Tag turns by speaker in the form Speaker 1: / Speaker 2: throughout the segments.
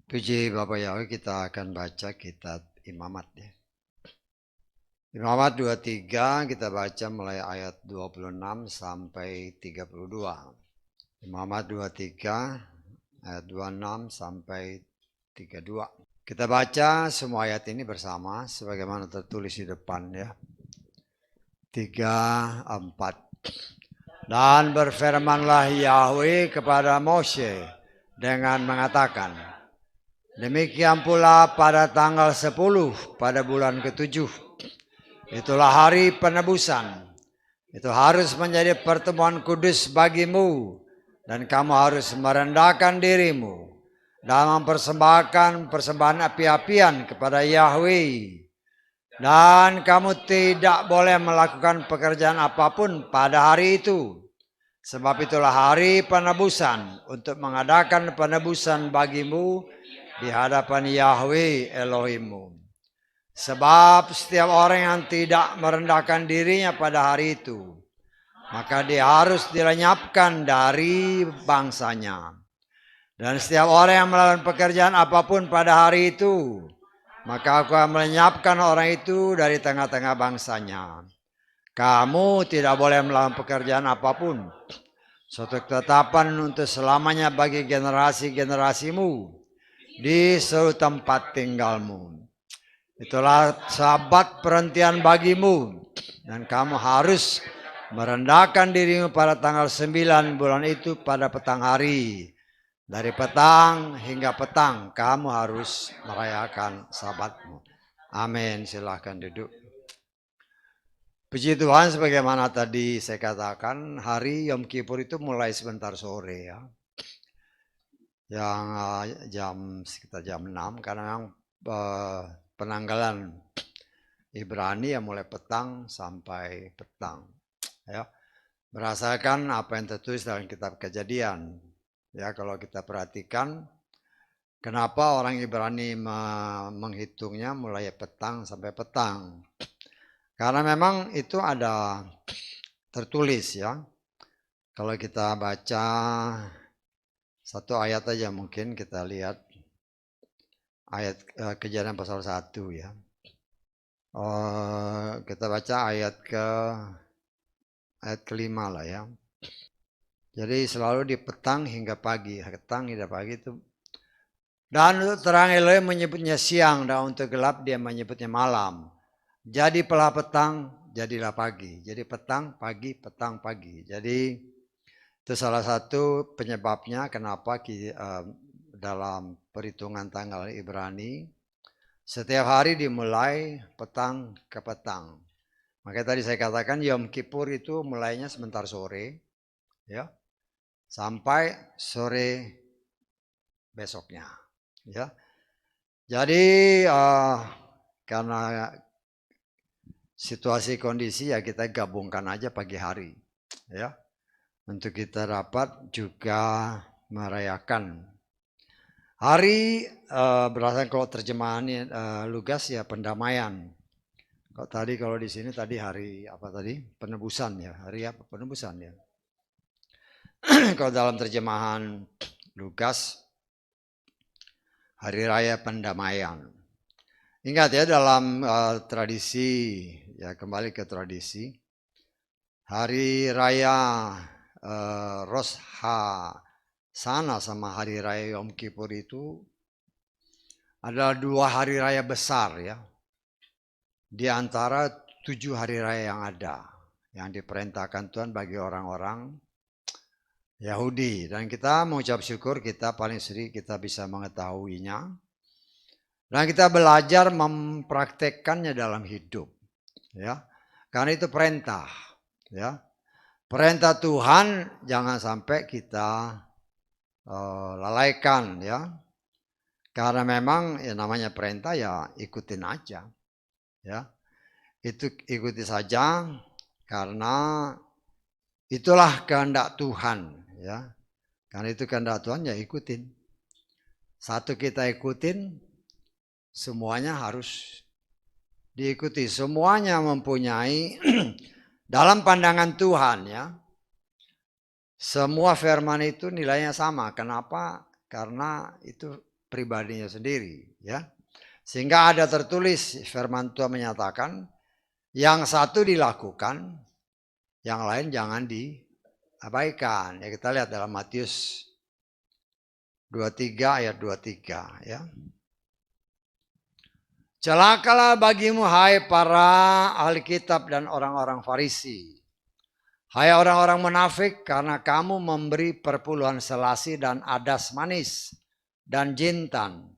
Speaker 1: Puji Bapak Yahweh, kita akan baca kitab Imamat ya. Imamat 23 kita baca mulai ayat 26 sampai 32. Imamat 23 ayat 26 sampai 32. Kita baca semua ayat ini bersama sebagaimana tertulis di depan ya. 3, 4. Dan berfirmanlah Yahweh kepada Moshe dengan mengatakan, demikian pula pada tanggal 10 pada bulan ke-7. Itulah hari penebusan. Itu harus menjadi pertemuan kudus bagimu. Dan kamu harus merendahkan dirimu dalam mempersembahkan persembahan api-apian kepada Yahweh. Dan kamu tidak boleh melakukan pekerjaan apapun pada hari itu. Sebab itulah hari penebusan untuk mengadakan penebusan bagimu di hadapan Yahweh Elohimmu. Sebab setiap orang yang tidak merendahkan dirinya pada hari itu, maka dia harus dilenyapkan dari bangsanya. Dan setiap orang yang melakukan pekerjaan apapun pada hari itu, maka aku akan melenyapkan orang itu dari tengah-tengah bangsanya. Kamu tidak boleh melakukan pekerjaan apapun, suatu ketetapan untuk selamanya bagi generasi-generasimu di seluruh tempat tinggalmu. Itulah sabat perhentian bagimu, dan kamu harus merendahkan dirimu pada tanggal 9 bulan itu pada petang hari. Dari petang hingga petang kamu harus merayakan sabatmu. Amin. Silahkan duduk. Puji Tuhan, sebagaimana tadi saya katakan, hari Yom Kippur itu mulai sebentar sore ya. Yang sekitar jam 6, karena memang penanggalan Ibrani yang mulai petang sampai petang ya, berdasarkan apa yang tertulis dalam kitab Kejadian ya. Kalau kita perhatikan kenapa orang Ibrani menghitungnya mulai petang sampai petang, karena memang itu ada tertulis ya. Kalau kita baca satu ayat aja, mungkin kita lihat ayat Kejadian pasal 1 ya. Kita baca ayat ke-5 lah ya. Jadi selalu di petang hingga pagi, petang hingga pagi itu. Dan untuk terang Elohim menyebutnya siang, dan untuk gelap dia menyebutnya malam. Jadi pelah petang, jadilah pagi. Jadi petang, pagi, petang, pagi. Jadi itu salah satu penyebabnya kenapa dalam perhitungan tanggal Ibrani setiap hari dimulai petang ke petang. Makanya tadi saya katakan Yom Kippur itu mulainya sebentar sore ya, sampai sore besoknya ya. Jadi karena situasi kondisi ya kita gabungkan aja pagi hari ya, untuk kita dapat juga merayakan hari berdasarkan kalau terjemahan Lugas ya pendamaian. Kalau di sini tadi hari apa tadi? Penebusan ya. Hari apa? Penebusan ya. Kalau dalam terjemahan Lukas, hari raya pendamaian. Ingat ya, dalam tradisi ya, kembali ke tradisi, hari raya Rosh Hashanah sama hari raya Yom Kippur itu adalah dua hari raya besar ya, di antara 7 hari raya yang ada, yang diperintahkan Tuhan bagi orang-orang Yahudi. Dan kita mengucap syukur kita paling sering kita bisa mengetahuinya. Dan kita belajar mempraktekkannya dalam hidup. Ya, karena itu perintah. Ya, perintah Tuhan jangan sampai kita lalaikan ya. Karena memang ya namanya perintah ya ikutin aja. Ya, itu ikuti saja karena itulah kehendak Tuhan ya. Karena itu kehendak Tuhan ya ikutin. Satu kita ikutin, semuanya harus diikuti. Semuanya mempunyai dalam pandangan Tuhan ya. Semua firman itu nilainya sama. Kenapa? Karena itu pribadinya sendiri, ya. Sehingga ada tertulis firman Tuhan menyatakan yang satu dilakukan, yang lain jangan diabaikan. Ya, kita lihat dalam Matius 23 ayat 23, ya. Celakalah bagimu hai para ahli kitab dan orang-orang Farisi. Hai orang-orang munafik, karena kamu memberi perpuluhan selasi dan adas manis dan jintan.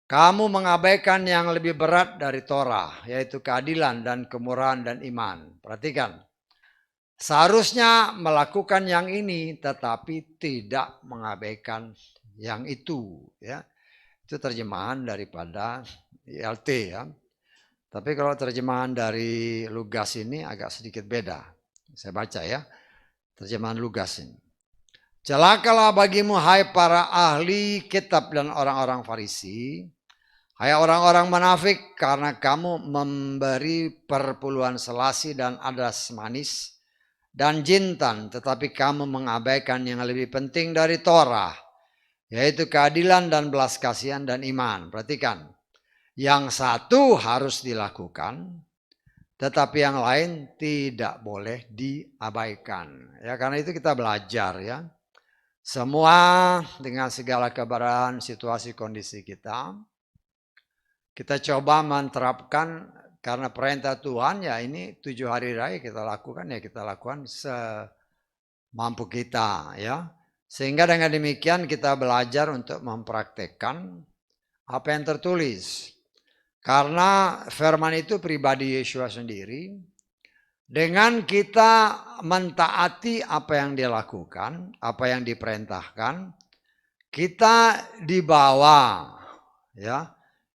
Speaker 1: Kamu mengabaikan yang lebih berat dari Torah, yaitu keadilan dan kemurahan dan iman. Perhatikan, seharusnya melakukan yang ini, tetapi tidak mengabaikan yang itu. Ya, itu terjemahan daripada ILT, ya. Tapi kalau terjemahan dari Lugas ini agak sedikit beda. Saya baca, ya, terjemahan Lugas ini. Celakalah bagimu hai para ahli kitab dan orang-orang Farisi, hai orang-orang munafik, karena kamu memberi perpuluhan selasi dan adas manis dan jintan, tetapi kamu mengabaikan yang lebih penting dari Torah, yaitu keadilan dan belas kasihan dan iman. Perhatikan, yang satu harus dilakukan, tetapi yang lain tidak boleh diabaikan. Ya, karena itu kita belajar, ya. Semua dengan segala keadaan, situasi, kondisi kita coba menerapkan karena perintah Tuhan, ya ini 7 hari raya kita lakukan, ya kita lakukan semampu kita, ya. Sehingga dengan demikian kita belajar untuk mempraktekkan apa yang tertulis. Karena firman itu pribadi Yesua sendiri. Dengan kita mentaati apa yang dia lakukan, apa yang diperintahkan, kita dibawa, ya,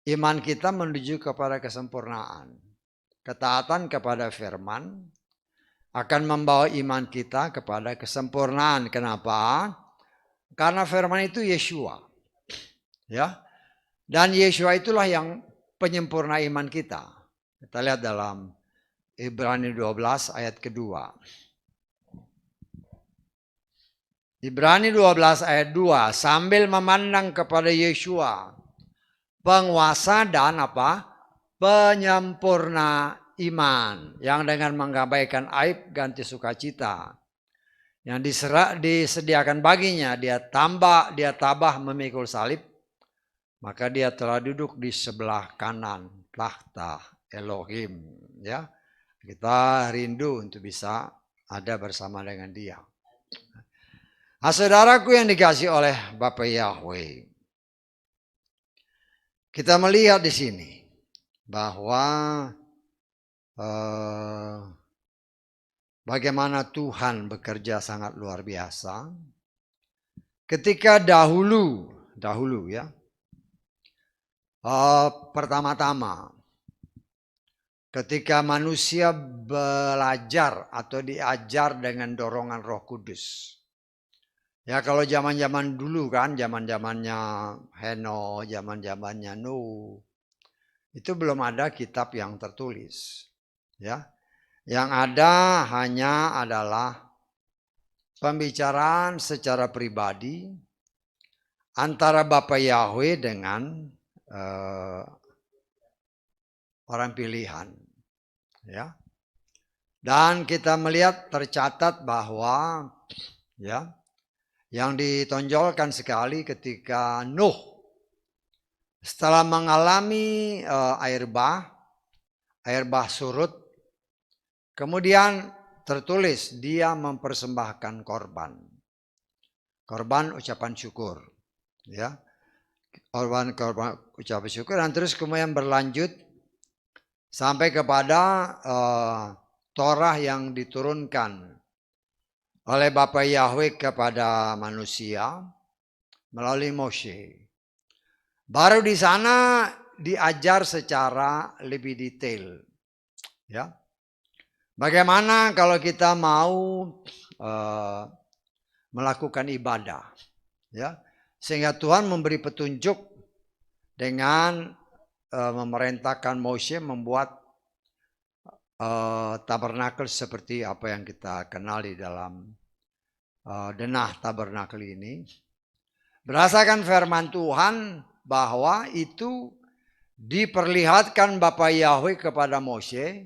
Speaker 1: iman kita menuju kepada kesempurnaan. Ketaatan kepada firman akan membawa iman kita kepada kesempurnaan. Kenapa? Karena firman itu Yesua, ya. Dan Yesua itulah yang penyempurna iman kita. Kita lihat dalam Ibrani 12 ayat kedua. Ibrani 12 ayat 2, sambil memandang kepada Yesua, penguasa dan apa? Penyempurna iman, yang dengan mengabaikan aib ganti sukacita yang disediakan baginya, dia tabah memikul salib, maka dia telah duduk di sebelah kanan takhta Elohim, ya. Kita rindu untuk bisa ada bersama dengan dia. Nah, saudaraku yang dikasih oleh Bapa Yahweh, kita melihat di sini bahwa bagaimana Tuhan bekerja sangat luar biasa. Ketika dahulu ya, pertama-tama ketika manusia belajar atau diajar dengan dorongan Roh Kudus. Ya, kalau zaman-zaman dulu kan, zaman-zamannya Heno, zaman-zamannya Nuh, itu belum ada kitab yang tertulis. Ya, yang ada hanya adalah pembicaraan secara pribadi antara Bapa Yahweh dengan orang pilihan, ya. Dan kita melihat tercatat bahwa, ya, yang ditonjolkan sekali ketika Nuh setelah mengalami air bah surut, kemudian tertulis dia mempersembahkan korban ucapan syukur, ya, korban ucapan syukur, dan terus kemudian berlanjut sampai kepada Torah yang diturunkan oleh Bapa Yahweh kepada manusia melalui Moshe. Baru di sana diajar secara lebih detail, ya. Bagaimana kalau kita mau melakukan ibadah, ya, sehingga Tuhan memberi petunjuk dengan memerintahkan Moshe membuat tabernakel seperti apa yang kita kenali dalam denah tabernakel ini. Berdasarkan firman Tuhan bahwa itu diperlihatkan Bapa Yahweh kepada Mose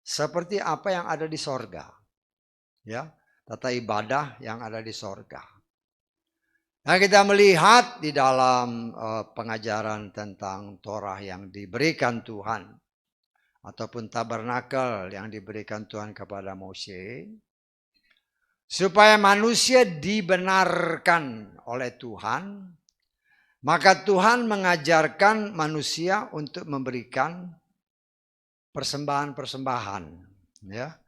Speaker 1: seperti apa yang ada di sorga. Ya, tata ibadah yang ada di sorga. Nah, kita melihat di dalam pengajaran tentang Torah yang diberikan Tuhan ataupun tabernakel yang diberikan Tuhan kepada Mose, supaya manusia dibenarkan oleh Tuhan, maka Tuhan mengajarkan manusia untuk memberikan persembahan-persembahan, ya,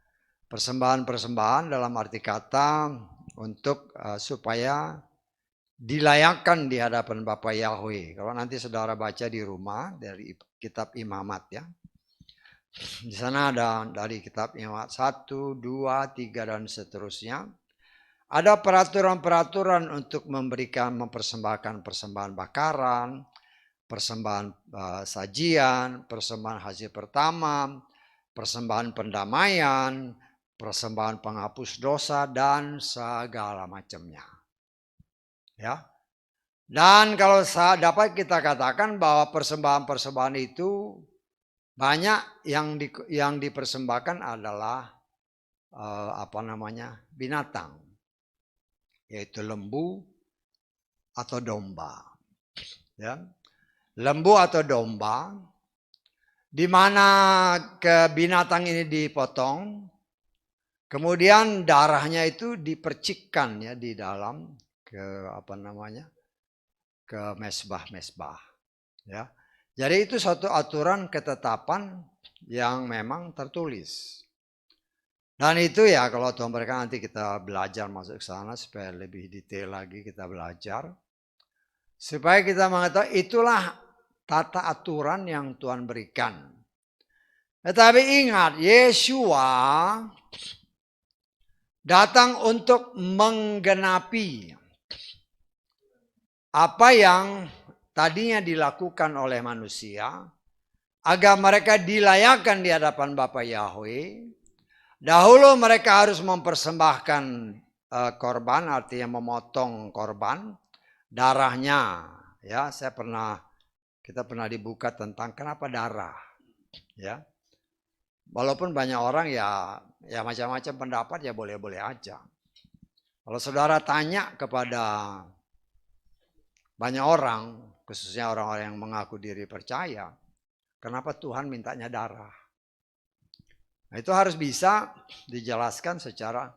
Speaker 1: persembahan-persembahan dalam arti kata untuk supaya dilayakkan di hadapan Bapa Yahweh. Kalau nanti saudara baca di rumah dari kitab Imamat, ya, di sana ada dari kitab Imamat 1, 2, 3 dan seterusnya. Ada peraturan-peraturan untuk mempersembahkan persembahan bakaran, persembahan sajian, persembahan hasil pertama, persembahan pendamaian, persembahan penghapus dosa dan segala macamnya. Ya. Dan kalau dapat kita katakan bahwa persembahan-persembahan itu banyak yang dipersembahkan adalah binatang, yaitu lembu atau domba. Ya. Lembu atau domba, di mana binatang ini dipotong, kemudian darahnya itu dipercikkan, ya, di dalam ke mesbah-mesbah, ya. Jadi itu suatu aturan ketetapan yang memang tertulis. Dan itu, ya, kalau Tuhan berkenan nanti kita belajar masuk ke sana supaya lebih detail lagi kita belajar. Supaya kita mengetahui itulah tata aturan yang Tuhan berikan. Tetapi ingat, Yeshua datang untuk menggenapi apa yang tadinya dilakukan oleh manusia, agar mereka dilayakkan di hadapan Bapa Yahweh. Dahulu mereka harus mempersembahkan korban, artinya memotong korban, darahnya. Ya, kita pernah dibuka tentang kenapa darah. Ya, walaupun banyak orang ya macam-macam pendapat, ya boleh-boleh aja. Kalau saudara tanya kepada banyak orang, khususnya orang-orang yang mengaku diri percaya, kenapa Tuhan mintanya darah? Nah, itu harus bisa dijelaskan secara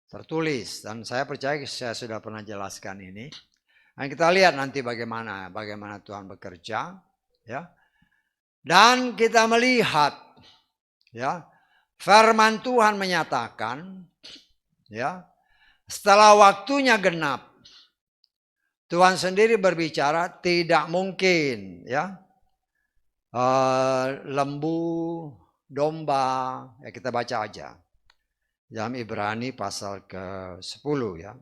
Speaker 1: tertulis, dan saya percaya saya sudah pernah jelaskan ini. Nah, kita lihat nanti bagaimana Tuhan bekerja, ya. Dan kita melihat, ya, firman Tuhan menyatakan, ya, setelah waktunya genap, Tuhan sendiri berbicara, tidak mungkin, ya, lembu, domba, ya, kita baca aja dalam Ibrani pasal ke-10, ya.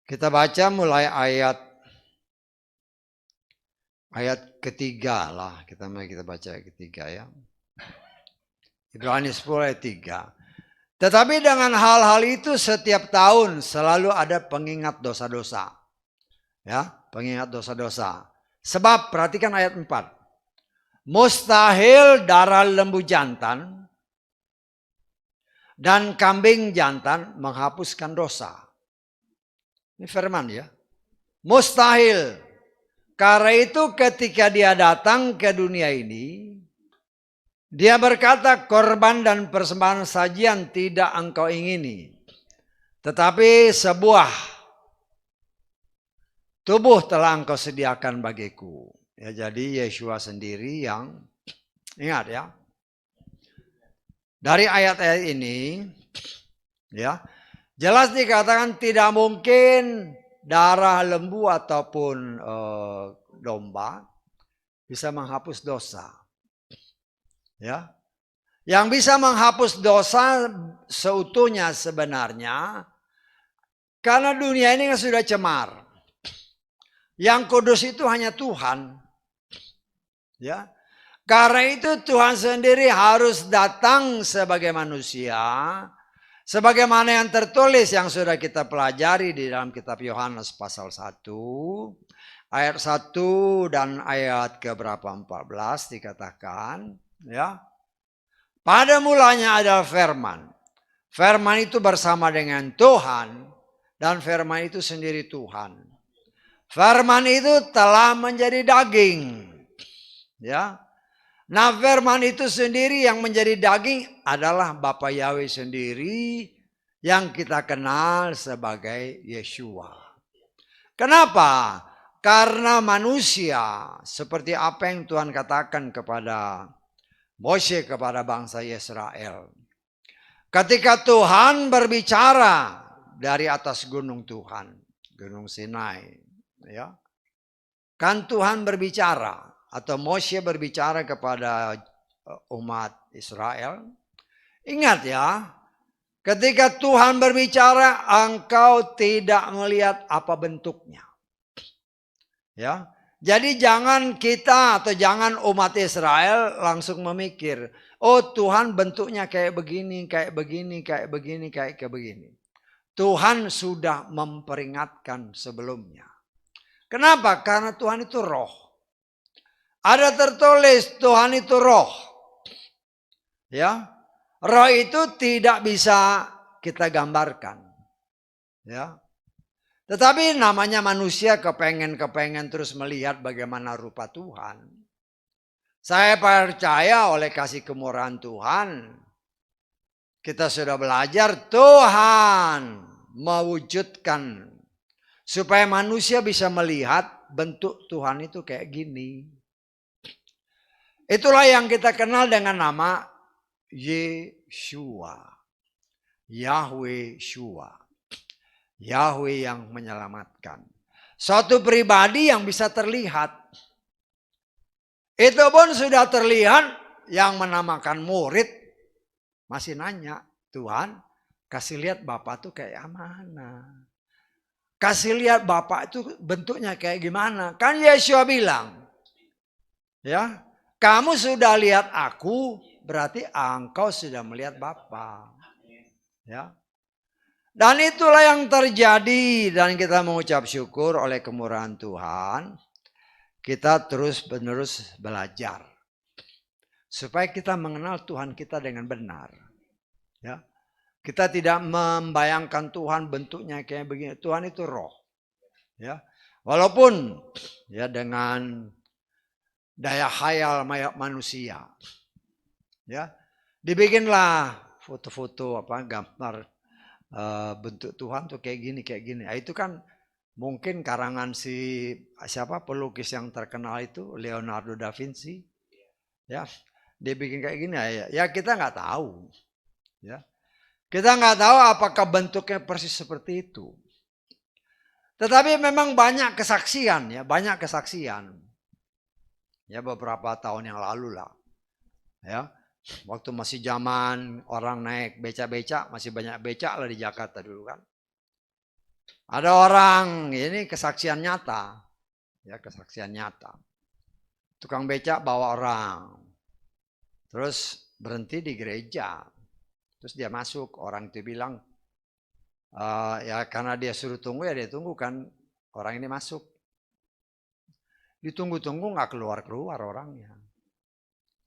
Speaker 1: Kita baca mulai ayat ketiga lah, kita baca ayat ketiga, ya. Ibrani 10 ayat 3. Tetapi dengan hal-hal itu setiap tahun selalu ada pengingat dosa-dosa. Ya, pengingat dosa-dosa. Sebab perhatikan ayat 4. Mustahil darah lembu jantan dan kambing jantan menghapuskan dosa. Ini firman, ya. Mustahil. Karena itu ketika dia datang ke dunia ini, dia berkata, korban dan persembahan sajian tidak engkau ingini, tetapi sebuah tubuh telah engkau sediakan bagiku. Ya, jadi Yeshua sendiri yang, ingat, ya, dari ayat-ayat ini, ya, jelas dikatakan tidak mungkin darah lembu ataupun domba bisa menghapus dosa. Ya, yang bisa menghapus dosa seutuhnya sebenarnya, karena dunia ini kan sudah cemar. Yang kudus itu hanya Tuhan. Ya, karena itu Tuhan sendiri harus datang sebagai manusia, Sebagaimana yang tertulis yang sudah kita pelajari di dalam kitab Yohanes pasal 1, ayat 1 dan ayat ke berapa 14 dikatakan, ya. Pada mulanya adalah firman. Firman itu bersama dengan Tuhan dan firman itu sendiri Tuhan. Firman itu telah menjadi daging. Ya. Nah, firman itu sendiri yang menjadi daging adalah Bapa Yahweh sendiri yang kita kenal sebagai Yeshua. Kenapa? Karena manusia seperti apa yang Tuhan katakan kepada Moshe, kepada bangsa Israel. Ketika Tuhan berbicara dari atas gunung Tuhan, gunung Sinai, ya. Kan Tuhan berbicara. Atau Moshe berbicara kepada umat Israel. Ingat ya, ketika Tuhan berbicara, engkau tidak melihat apa bentuknya. Ya, jadi jangan kita atau jangan umat Israel langsung memikir, oh Tuhan bentuknya kayak begini, kayak begini, kayak begini, kayak begini. Tuhan sudah memperingatkan sebelumnya. Kenapa? Karena Tuhan itu roh. Ada tertulis Tuhan itu roh. Ya. Roh itu tidak bisa kita gambarkan. Ya. Tetapi namanya manusia kepengen terus melihat bagaimana rupa Tuhan. Saya percaya oleh kasih kemurahan Tuhan, kita sudah belajar Tuhan mewujudkan supaya manusia bisa melihat bentuk Tuhan itu kayak gini. Itulah yang kita kenal dengan nama Yeshua. Yahweh Shua. Yahweh yang menyelamatkan. Suatu pribadi yang bisa terlihat. Itu pun sudah terlihat, yang menamakan murid masih nanya, Tuhan kasih lihat Bapak tuh kayak mana? Kasih lihat Bapak itu bentuknya kayak gimana? Kan Yeshua bilang, ya, kamu sudah lihat aku, berarti engkau sudah melihat Bapa. Ya. Dan itulah yang terjadi, dan kita mengucap syukur oleh kemurahan Tuhan. Kita terus-menerus belajar supaya kita mengenal Tuhan kita dengan benar. Ya. Kita tidak membayangkan Tuhan bentuknya kayak begini. Tuhan itu roh. Ya. Walaupun ya dengan daya khayal manusia, ya dibikinlah foto-foto gambar bentuk Tuhan tuh kayak gini. Nah, itu kan mungkin karangan siapa pelukis yang terkenal itu Leonardo da Vinci, ya dia bikin kayak gini ya kita nggak tahu, ya kita nggak tahu apakah bentuknya persis seperti itu. Tetapi memang banyak kesaksian. Ya beberapa tahun yang lalu lah. Ya. Waktu masih zaman orang naik beca-beca, masih banyak beca lah di Jakarta dulu kan. Ada orang, ini kesaksian nyata. Ya, kesaksian nyata. Tukang beca bawa orang. Terus berhenti di gereja. Terus dia masuk, orang itu bilang, ya karena dia suruh tunggu ya dia tunggu kan. Orang ini masuk. Ditunggu-tunggu nggak keluar orangnya.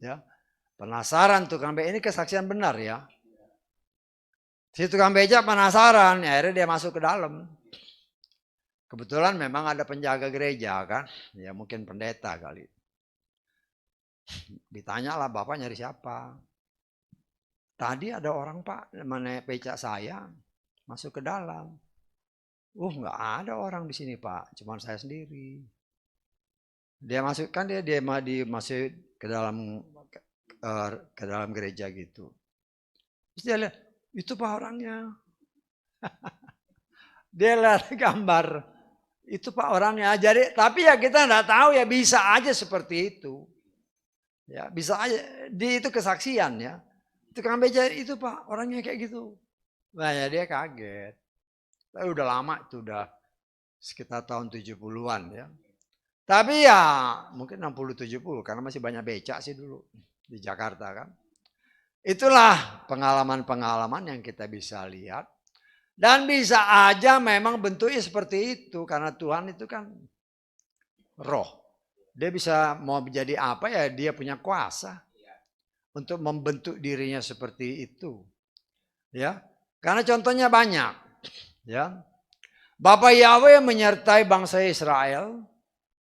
Speaker 1: Ya, penasaran tukang beca, ini kesaksian benar ya. Si tukang beca penasaran, ya akhirnya dia masuk ke dalam. Kebetulan memang ada penjaga gereja kan, ya mungkin pendeta kali. Ditanyalah, Bapak nyari siapa? Tadi ada orang Pak, mana beca saya, masuk ke dalam. Nggak ada orang di sini Pak, cuma saya sendiri. Dia masuk kan dia masuk ke dalam gereja gitu. Terus dia lihat, itu Pak orangnya. Dia lihat gambar, itu Pak orangnya. Jadi tapi ya kita nggak tahu ya, bisa aja seperti itu. Ya bisa aja, itu kesaksian ya. Tukang beca itu Pak orangnya kayak gitu. Nah ya dia kaget. Tapi udah lama itu, udah sekitar tahun 70-an ya. Tapi ya mungkin 60-70 karena masih banyak becak sih dulu di Jakarta kan. Itulah pengalaman-pengalaman yang kita bisa lihat. Dan bisa aja memang bentuknya seperti itu. Karena Tuhan itu kan roh. Dia bisa mau menjadi apa ya, dia punya kuasa untuk membentuk dirinya seperti itu. Ya, karena contohnya banyak. Ya, Bapak Yahweh menyertai bangsa Israel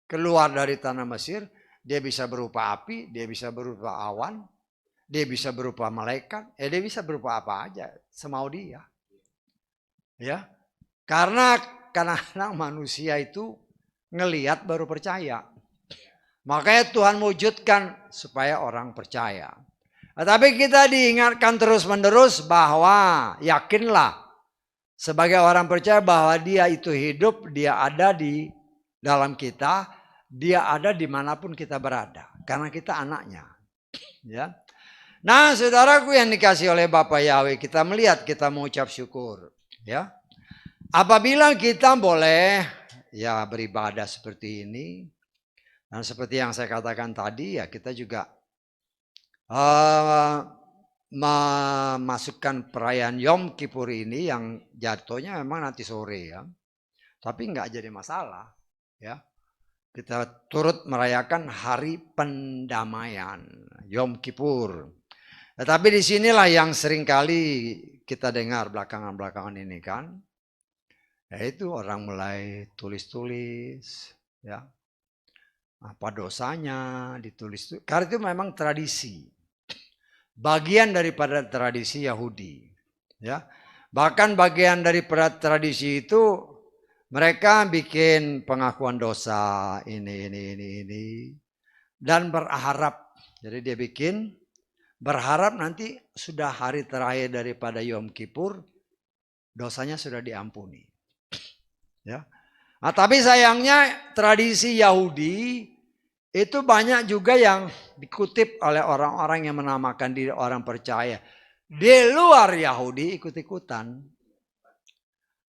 Speaker 1: keluar dari tanah Mesir. Dia bisa berupa api, dia bisa berupa awan, dia bisa berupa malaikat, dia bisa berupa apa aja, semau dia. Ya, karena kadang-kadang manusia itu ngelihat baru percaya. Makanya Tuhan wujudkan supaya orang percaya. Tapi kita diingatkan terus-menerus bahwa yakinlah sebagai orang percaya bahwa dia itu hidup, dia ada di dalam kita, dia ada dimanapun kita berada. Karena kita anaknya. Ya. Nah saudaraku yang dikasih oleh Bapak Yahweh, kita melihat, kita mengucap syukur. Ya. Apabila kita boleh ya beribadah seperti ini, dan seperti yang saya katakan tadi ya kita juga memasukkan perayaan Yom Kippur ini yang jatuhnya memang nanti sore ya. Tapi nggak jadi masalah ya. Kita turut merayakan hari pendamaian Yom Kippur. Tetapi disinilah yang seringkali kita dengar belakangan-belakangan ini kan. Yaitu orang mulai tulis-tulis ya. Apa dosanya ditulis. Karena itu memang tradisi. Bagian daripada tradisi Yahudi. Ya. Bahkan bagian daripada tradisi itu mereka bikin pengakuan dosa ini. Dan berharap. Jadi dia bikin berharap nanti sudah hari terakhir daripada Yom Kippur. Dosanya sudah diampuni. Ya. Nah, tapi sayangnya tradisi Yahudi itu banyak juga yang dikutip oleh orang-orang yang menamakan diri orang percaya. Di luar Yahudi ikut-ikutan.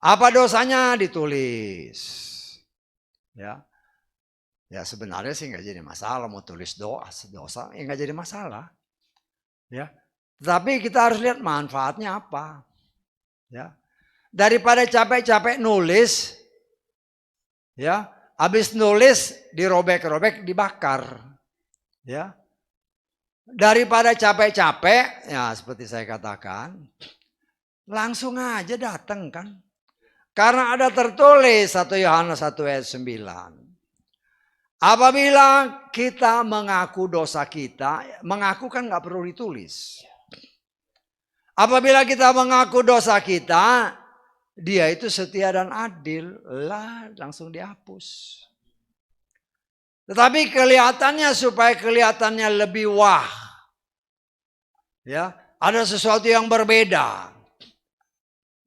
Speaker 1: Apa dosanya ditulis. Ya. Ya sebenarnya sih nggak jadi masalah mau tulis dosa ya nggak jadi masalah. Ya. Tapi kita harus lihat manfaatnya apa. Ya. Daripada capek-capek nulis, ya, habis nulis dirobek-robek dibakar, ya. Daripada capek-capek, ya seperti saya katakan, langsung aja datang kan. Karena ada tertulis 1 Yohanes 1 ayat 9. Apabila kita mengaku dosa kita, mengaku kan nggak perlu ditulis. Apabila kita mengaku dosa kita, dia itu setia dan adil, lah langsung dihapus. Tetapi kelihatannya supaya kelihatannya lebih wah. Ya, ada sesuatu yang berbeda.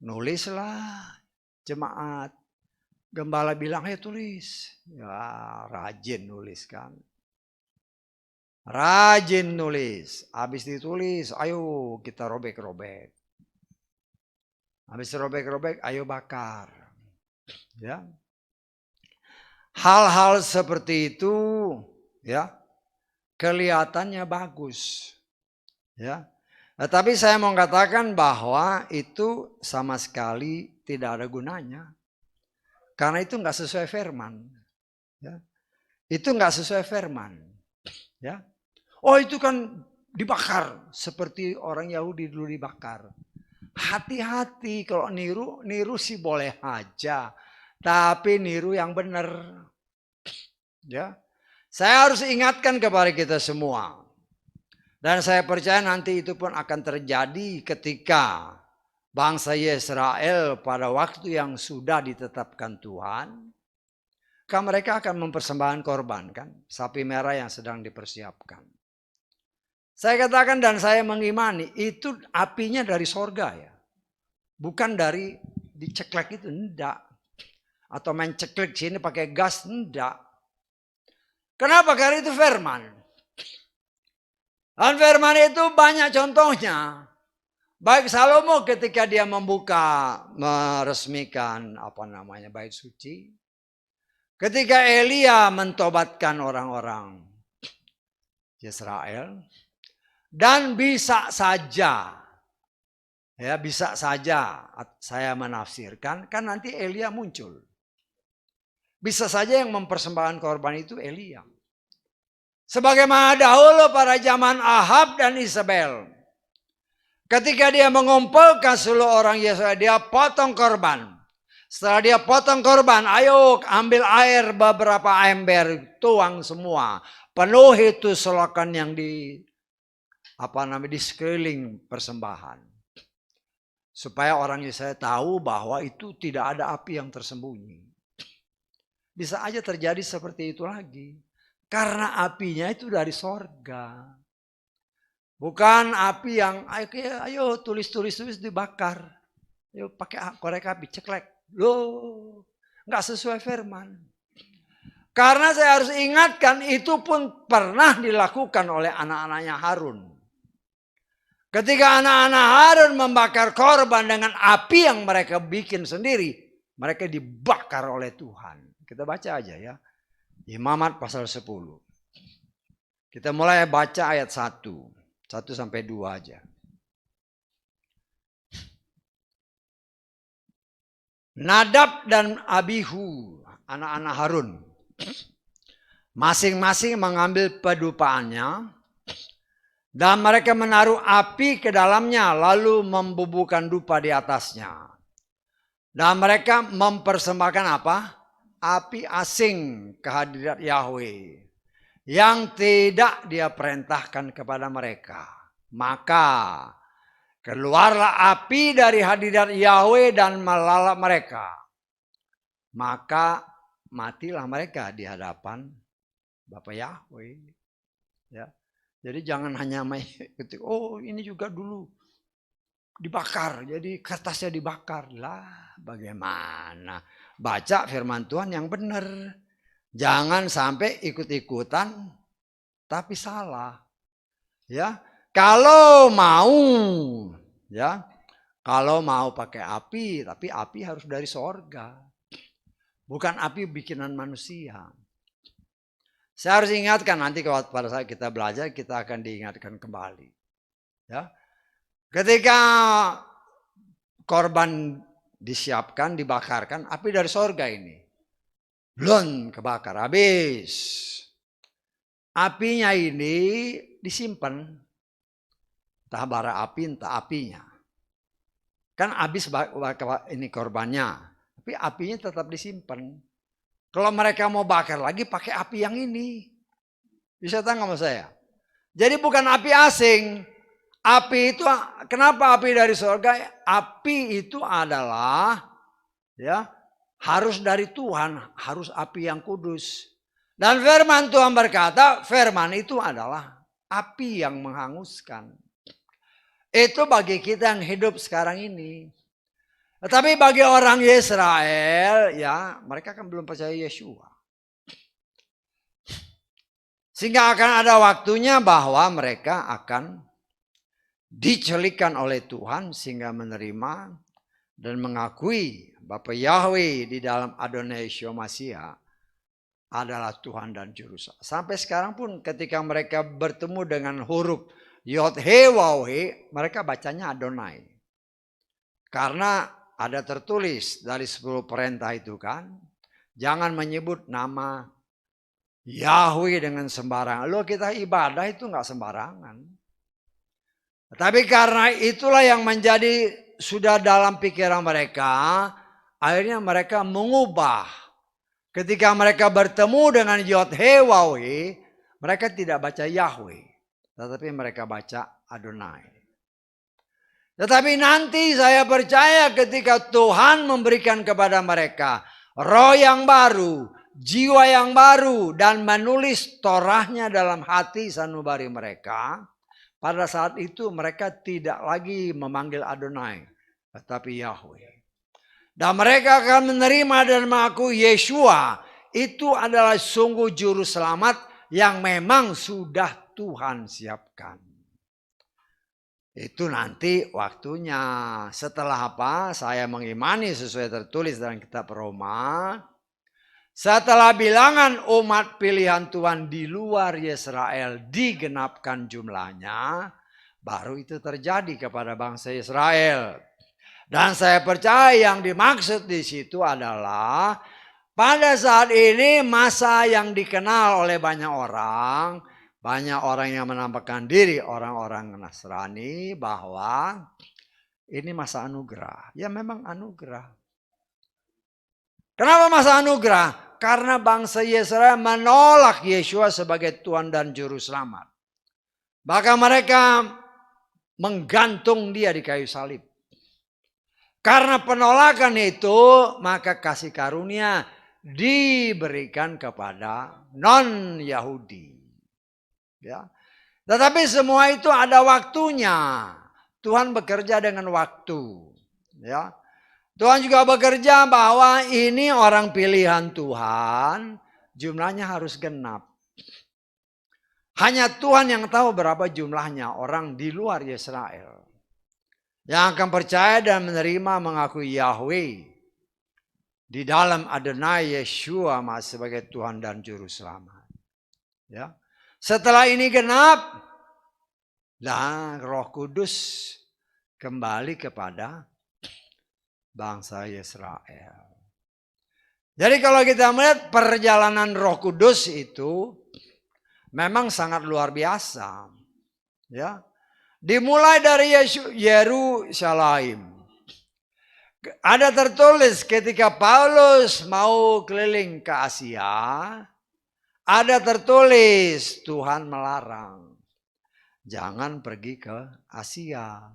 Speaker 1: Nulislah jemaat. Gembala bilang, tulis. Ya, rajin nulis kan. Rajin nulis. Habis ditulis, ayo kita robek-robek. Habis robek-robek, ayo bakar. Ya. Hal-hal seperti itu ya kelihatannya bagus. Ya. Tapi saya mau katakan bahwa itu sama sekali tidak ada gunanya. Karena itu nggak sesuai firman. Ya. Itu nggak sesuai firman. Ya. Oh itu kan dibakar seperti orang Yahudi dulu dibakar. Hati-hati kalau niru sih boleh aja. Tapi niru yang benar. Ya. Saya harus ingatkan kepada kita semua. Dan saya percaya nanti itu pun akan terjadi ketika bangsa Israel pada waktu yang sudah ditetapkan Tuhan. Kan mereka akan mempersembahkan korban kan. Sapi merah yang sedang dipersiapkan. Saya katakan dan saya mengimani itu apinya dari sorga ya. Bukan dari diceklek itu, enggak. Atau main ceklek sini pakai gas, enggak. Kenapa? Karena itu firman. Dan firman itu banyak contohnya. Baik Salomo ketika dia meresmikan bait suci. Ketika Elia mentobatkan orang-orang Israel. Dan bisa saja, ya bisa saja saya menafsirkan, kan nanti Elia muncul. Bisa saja yang mempersembahkan korban itu Elia. Sebagaimana dahulu pada zaman Ahab dan Isabel. Ketika dia mengumpulkan seluruh orang Yesus, dia potong korban. Setelah dia potong korban, ayo ambil air beberapa ember, tuang semua. Penuhi itu selokan yang di sekeliling persembahan. Supaya orang Yesaya tahu bahwa itu tidak ada api yang tersembunyi. Bisa aja terjadi seperti itu lagi. Karena apinya itu dari sorga. Bukan api yang ayo tulis dibakar. Ayo pakai korek api ceklek. Loh, nggak sesuai firman. Karena saya harus ingatkan itu pun pernah dilakukan oleh anak-anaknya Harun. Ketika anak-anak Harun membakar korban dengan api yang mereka bikin sendiri, mereka dibakar oleh Tuhan. Kita baca aja ya. Imamat pasal 10. Kita mulai baca ayat 1 sampai 2 aja. Nadab dan Abihu, anak-anak Harun, masing-masing mengambil pedupaannya dan mereka menaruh api ke dalamnya lalu membubuhkan dupa di atasnya. Dan mereka mempersembahkan apa? Api asing ke hadirat Yahweh yang tidak dia perintahkan kepada mereka. Maka keluarlah api dari hadirat Yahweh dan melalap mereka. Maka matilah mereka di hadapan Bapa Yahweh. Ya. Jadi jangan hanya oh ini juga dulu dibakar, jadi kertasnya dibakar. Lah bagaimana? Baca firman Tuhan yang benar. Jangan sampai ikut-ikutan tapi salah. Ya. Kalau mau pakai api, tapi api harus dari sorga. Bukan api bikinan manusia. Saya harus ingatkan nanti pada saat kita belajar, kita akan diingatkan kembali. Ya. Ketika korban disiapkan, dibakarkan, api dari sorga ini. Belum kebakar, habis. Apinya ini disimpan. Entah bara api, entah apinya. Kan habis ini korbannya. Tapi apinya tetap disimpan. Kalau mereka mau bakar lagi pakai api yang ini. Bisa tahu sama saya? Jadi bukan api asing. Api itu, kenapa api dari surga? Api itu adalah ya harus dari Tuhan, harus api yang kudus. Dan firman Tuhan berkata, firman itu adalah api yang menghanguskan. Itu bagi kita yang hidup sekarang ini. Tetapi bagi orang Israel, ya mereka kan belum percaya Yeshua. Sehingga akan ada waktunya bahwa mereka akan dicelikkan oleh Tuhan sehingga menerima dan mengakui Bapa Yahweh di dalam Adonai Yeshua Mashiach adalah Tuhan dan Juru Selamat. Sampai sekarang pun ketika mereka bertemu dengan huruf Yod He Waw He, mereka bacanya Adonai. Karena ada tertulis dari 10 perintah itu kan, jangan menyebut nama Yahweh dengan sembarangan. Loh kita ibadah itu nggak sembarangan. Tapi karena itulah yang menjadi sudah dalam pikiran mereka, akhirnya mereka mengubah. Ketika mereka bertemu dengan Yod He Waw He, mereka tidak baca Yahweh, tetapi mereka baca Adonai. Tetapi nanti saya percaya ketika Tuhan memberikan kepada mereka roh yang baru, jiwa yang baru, dan menulis Torahnya dalam hati sanubari mereka, pada saat itu mereka tidak lagi memanggil Adonai, tetapi Yahweh. Dan mereka akan menerima dan mengakui Yeshua itu adalah sungguh juru selamat yang memang sudah Tuhan siapkan. Itu nanti waktunya. Setelah apa? Saya mengimani sesuai tertulis dalam kitab Roma. Setelah bilangan umat pilihan Tuhan di luar Israel digenapkan jumlahnya, baru itu terjadi kepada bangsa Israel. Dan saya percaya yang dimaksud di situ adalah pada saat ini masa yang dikenal oleh banyak orang yang menampakkan diri orang-orang Nasrani bahwa ini masa anugerah. Ya memang anugerah. Kenapa masa anugerah? Karena bangsa Israel menolak Yeshua sebagai Tuhan dan Juru Selamat. Maka mereka menggantung dia di kayu salib. Karena penolakan itu, maka kasih karunia diberikan kepada non-Yahudi. Ya. Tetapi semua itu ada waktunya. Tuhan bekerja dengan waktu. Ya. Tuhan juga bekerja bahwa ini orang pilihan Tuhan, jumlahnya harus genap. Hanya Tuhan yang tahu berapa jumlahnya orang di luar Israel yang akan percaya dan menerima mengakui Yahweh di dalam Adonai Yeshua sebagai Tuhan dan Juru Selamat. Ya. Setelah ini genap, dan Roh Kudus kembali kepada bangsa Israel. Jadi kalau kita melihat perjalanan Roh Kudus itu memang sangat luar biasa. Ya. Dimulai dari Yerusalem. Ada tertulis ketika Paulus mau keliling ke Asia, ada tertulis Tuhan melarang. Jangan pergi ke Asia.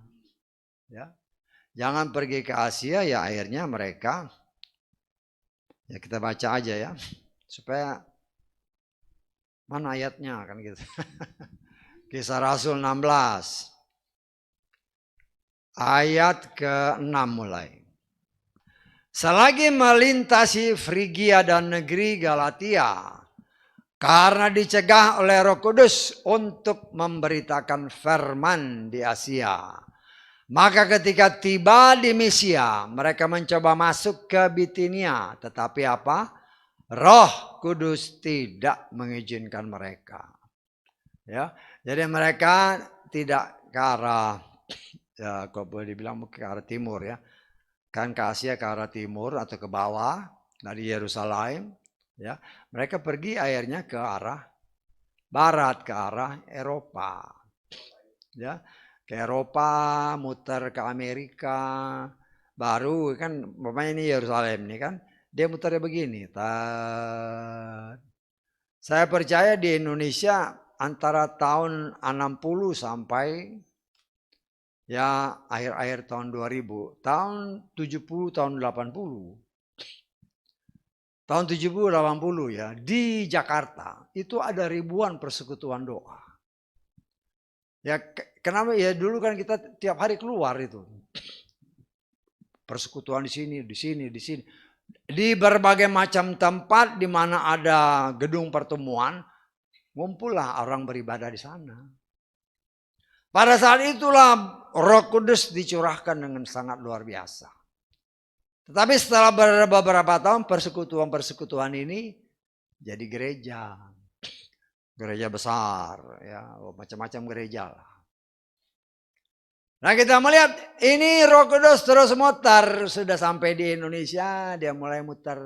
Speaker 1: Ya. Jangan pergi ke Asia, ya akhirnya mereka, ya kita baca aja ya, supaya mana ayatnya kan gitu. Kisah Rasul 16. Ayat ke-6 mulai. Selagi melintasi Frigia dan negeri Galatia, karena dicegah oleh Roh Kudus untuk memberitakan firman di Asia, maka ketika tiba di Misia, mereka mencoba masuk ke Bitinia, tetapi apa? Roh Kudus tidak mengizinkan mereka. Ya, jadi mereka tidak ke arah, ya, kalau boleh dibilang ke arah timur ya, kan ke Asia ke arah timur atau ke bawah dari Yerusalem, ya mereka pergi akhirnya ke arah barat, ke arah Eropa, ya ke Eropa, muter ke Amerika, baru kan bapaknya ini Yerusalem nih kan, dia muternya begini. Saya percaya di Indonesia antara tahun 60 sampai ya akhir-akhir tahun 2000, tahun 70, tahun 80. Tahun 70, 80 ya, di Jakarta itu ada ribuan persekutuan doa. Ya kenapa ya, dulu kan kita tiap hari keluar itu. Persekutuan di sini, di sini, di sini. Di berbagai macam tempat di mana ada gedung pertemuan, ngumpullah orang beribadah di sana. Pada saat itulah Roh Kudus dicurahkan dengan sangat luar biasa. Tetapi setelah beberapa tahun persekutuan ini jadi gereja. Gereja besar, ya macam-macam gereja lah. Nah kita melihat ini Roh Kudus terus mutar, sudah sampai di Indonesia, dia mulai mutar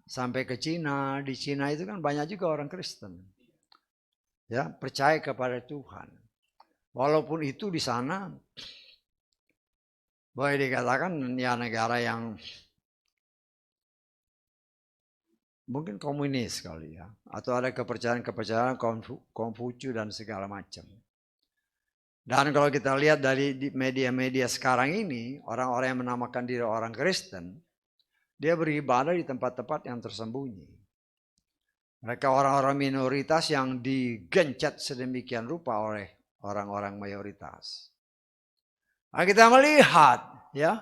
Speaker 1: sampai ke Cina. Di Cina itu kan banyak juga orang Kristen, ya percaya kepada Tuhan. Walaupun itu di sana boleh dikatakan ya negara yang mungkin komunis kali ya, atau ada kepercayaan Konghucu dan segala macam. Dan kalau kita lihat dari media-media sekarang ini, orang-orang yang menamakan diri orang Kristen, dia beribadah di tempat-tempat yang tersembunyi. Mereka orang-orang minoritas yang digencet sedemikian rupa oleh orang-orang mayoritas. Nah, kita melihat ya,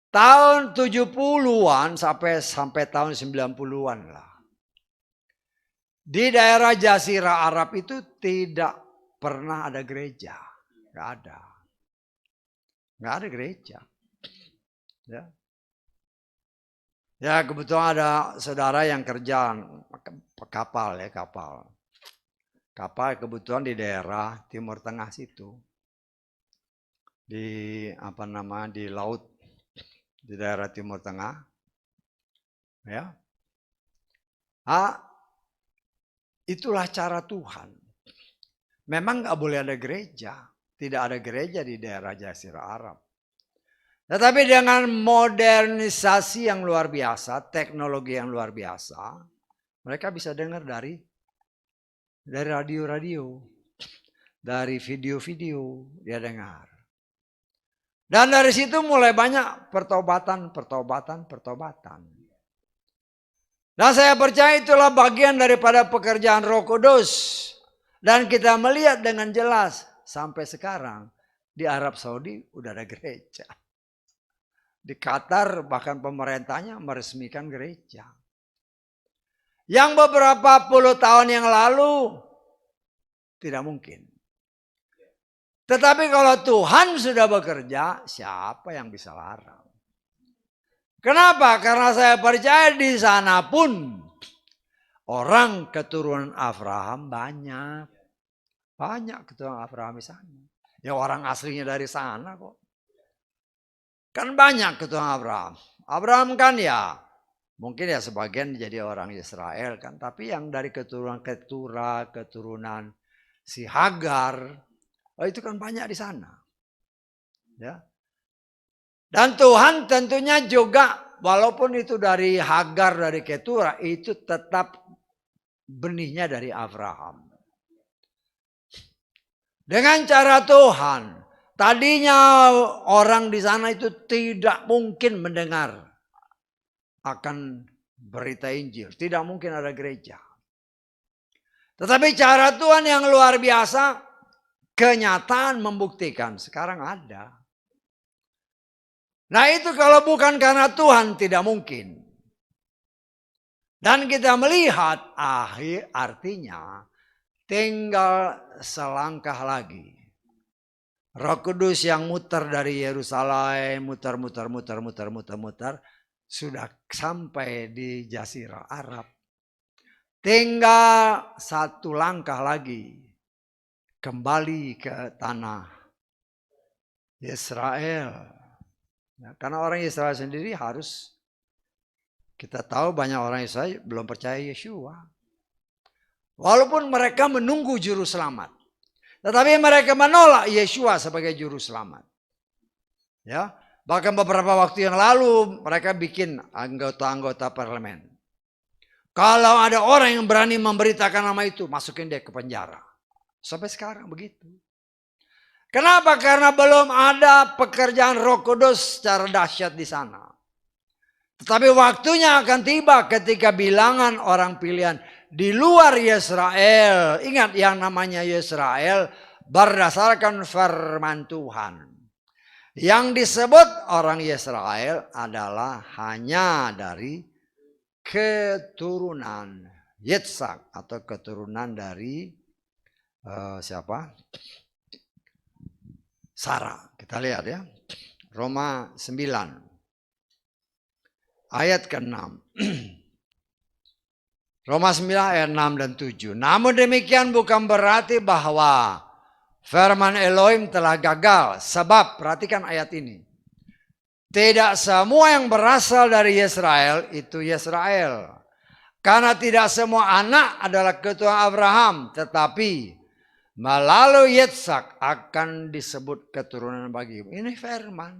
Speaker 1: tahun 70-an sampai tahun 90-an lah. Di daerah Jazirah Arab itu tidak pernah ada gereja. Nggak ada. Nggak ada gereja. Ya. Ya kebetulan ada saudara yang kerja kapal ya, kapal. kapal kebutuhan di daerah Timur Tengah situ. Di di laut di daerah Timur Tengah. Ya. Itulah cara Tuhan. Memang nggak boleh ada gereja. Tidak ada gereja di daerah Jazirah Arab. Tetapi dengan modernisasi yang luar biasa, teknologi yang luar biasa, mereka bisa dengar dari radio-radio, dari video-video dia dengar. Dan dari situ mulai banyak pertobatan. Dan saya percaya itulah bagian daripada pekerjaan Roh Kudus. Dan kita melihat dengan jelas sampai sekarang di Arab Saudi udah ada gereja. Di Qatar bahkan pemerintahnya meresmikan gereja. Yang beberapa puluh tahun yang lalu tidak mungkin. Tetapi kalau Tuhan sudah bekerja, siapa yang bisa larang? Kenapa? Karena saya percaya di sana pun orang keturunan Abraham banyak. Banyak keturunan Abraham di sana. Ya orang aslinya dari sana kok. Kan banyak keturunan Abraham. Abraham kan ya mungkin ya sebagian jadi orang Israel kan. Tapi yang dari keturunan Ketura, keturunan si Hagar, itu kan banyak di sana. Ya. Dan Tuhan tentunya juga walaupun itu dari Hagar, dari Ketura, itu tetap benihnya dari Abraham. Dengan cara Tuhan, tadinya orang di sana itu tidak mungkin mendengar akan berita Injil. Tidak mungkin ada gereja. Tetapi cara Tuhan yang luar biasa, kenyataan membuktikan sekarang ada. Nah itu kalau bukan karena Tuhan tidak mungkin. Dan kita melihat artinya tinggal selangkah lagi. Roh Kudus yang muter dari Yerusalem, muter, sudah sampai di Jazirah Arab. Tinggal satu langkah lagi. Kembali ke tanah Israel. Ya, karena orang Israel sendiri harus, kita tahu banyak orang Israel belum percaya Yeshua. Walaupun mereka menunggu juru selamat. Tetapi mereka menolak Yeshua sebagai juru selamat. Ya, bahkan beberapa waktu yang lalu mereka bikin anggota-anggota parlemen. Kalau ada orang yang berani memberitakan nama itu, masukin dia ke penjara. Sampai sekarang begitu. Kenapa? Karena belum ada pekerjaan Roh Kudus secara dahsyat di sana. Tetapi waktunya akan tiba ketika bilangan orang pilihan di luar Israel. Ingat yang namanya Israel berdasarkan firman Tuhan. Yang disebut orang Israel adalah hanya dari keturunan Yitzhak atau keturunan dari siapa? Sarah. Kita lihat ya. Roma 9. Ayat ke-6. Roma 9 ayat 6 dan 7. Namun demikian bukan berarti bahwa firman Elohim telah gagal. Sebab, perhatikan ayat ini. Tidak semua yang berasal dari Israel itu Israel. Karena tidak semua anak adalah keturunan Abraham. Tetapi melalui Yitzhak akan disebut keturunan bagimu. Ini firman.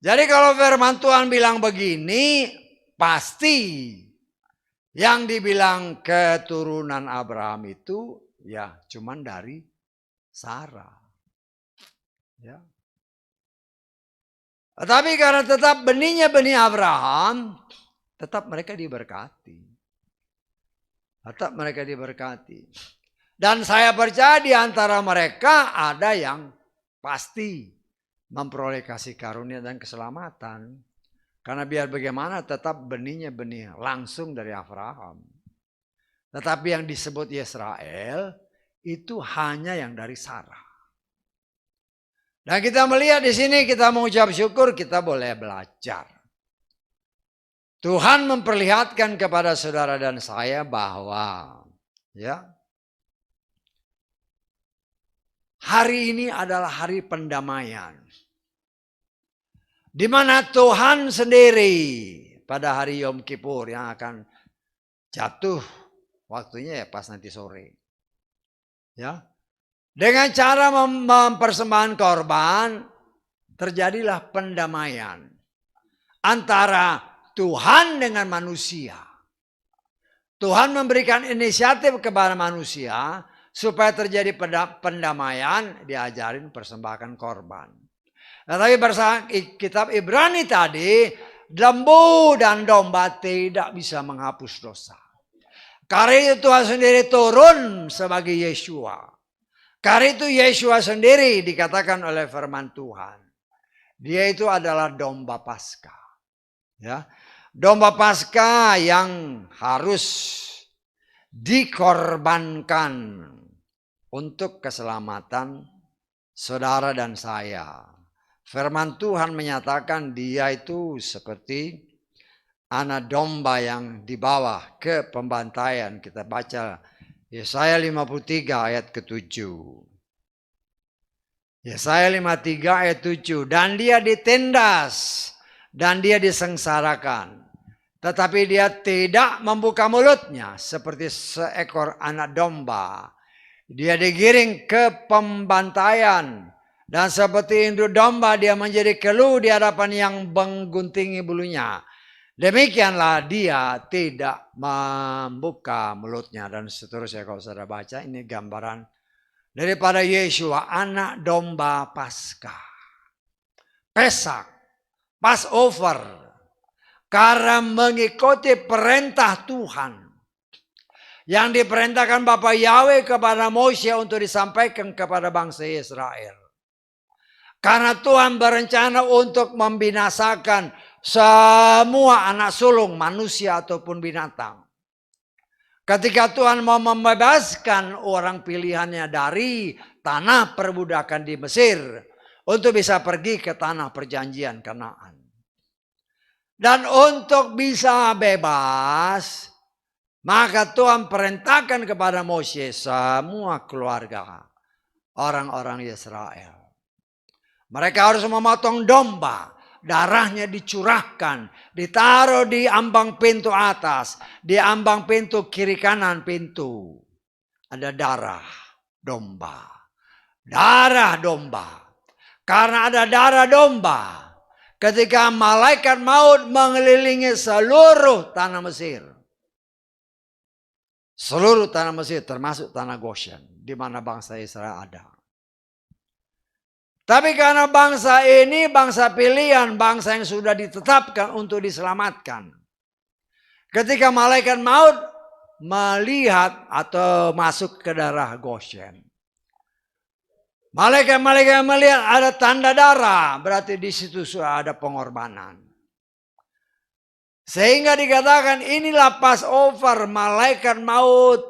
Speaker 1: Jadi kalau firman Tuhan bilang begini, pasti yang dibilang keturunan Abraham itu ya cuman dari Sarah. Ya. Tetapi karena tetap benihnya benih Abraham, tetap mereka diberkati. Tetap mereka diberkati. Dan saya percaya di antara mereka ada yang pasti memperoleh kasih karunia dan keselamatan. Karena biar bagaimana tetap benihnya benih langsung dari Abraham. Tetapi yang disebut Israel itu hanya yang dari Sarah. Dan kita melihat di sini kita mengucap syukur, kita boleh belajar. Tuhan memperlihatkan kepada saudara dan saya bahwa Ya. Hari ini adalah hari pendamaian. Di mana Tuhan sendiri pada hari Yom Kippur yang akan jatuh waktunya ya pas nanti sore. Ya. Dengan cara mempersembahkan korban terjadilah pendamaian antara Tuhan dengan manusia. Tuhan memberikan inisiatif kepada manusia supaya terjadi pendamaian, diajarin persembahkan korban. Nah, tapi kitab Ibrani tadi, lembu dan domba tidak bisa menghapus dosa. Karena itu Tuhan sendiri turun sebagai Yeshua. Karena itu Yeshua sendiri dikatakan oleh firman Tuhan. Dia itu adalah domba Paskah. Ya. Domba Paskah yang harus dikorbankan untuk keselamatan saudara dan saya. Firman Tuhan menyatakan dia itu seperti anak domba yang dibawa ke pembantaian. Kita baca Yesaya 53 ayat ke-7. Yesaya 53 ayat 7. Dan dia ditindas dan dia disengsarakan. Tetapi dia tidak membuka mulutnya seperti seekor anak domba. Dia digiring ke pembantaian. Dan seperti induk domba dia menjadi keluh di hadapan yang mengguntingi bulunya. Demikianlah dia tidak membuka mulutnya. Dan seterusnya kalau saudara baca ini gambaran daripada Yeshua anak domba Paskah. Pesak, Passover. Karena mengikuti perintah Tuhan yang diperintahkan Bapa Yahweh kepada Moshe untuk disampaikan kepada bangsa Israel. Karena Tuhan berencana untuk membinasakan semua anak sulung manusia ataupun binatang. Ketika Tuhan mau membebaskan orang pilihannya dari tanah perbudakan di Mesir untuk bisa pergi ke tanah perjanjian Kanaan. Dan untuk bisa bebas, maka Tuhan perintahkan kepada Moshe semua keluarga orang-orang Israel. Mereka harus memotong domba, darahnya dicurahkan, ditaruh di ambang pintu atas, di ambang pintu kiri kanan pintu. Ada darah domba. Darah domba. Karena ada darah domba. Ketika malaikat maut mengelilingi seluruh tanah Mesir. Seluruh tanah Mesir termasuk tanah Goshen. Di mana bangsa Israel ada. Tapi karena bangsa ini bangsa pilihan. Bangsa yang sudah ditetapkan untuk diselamatkan. Ketika malaikat maut melihat atau masuk ke daerah Goshen. Malaikat-malaikat melihat ada tanda darah, berarti di situ sudah ada pengorbanan. Sehingga dikatakan inilah Passover, malaikat maut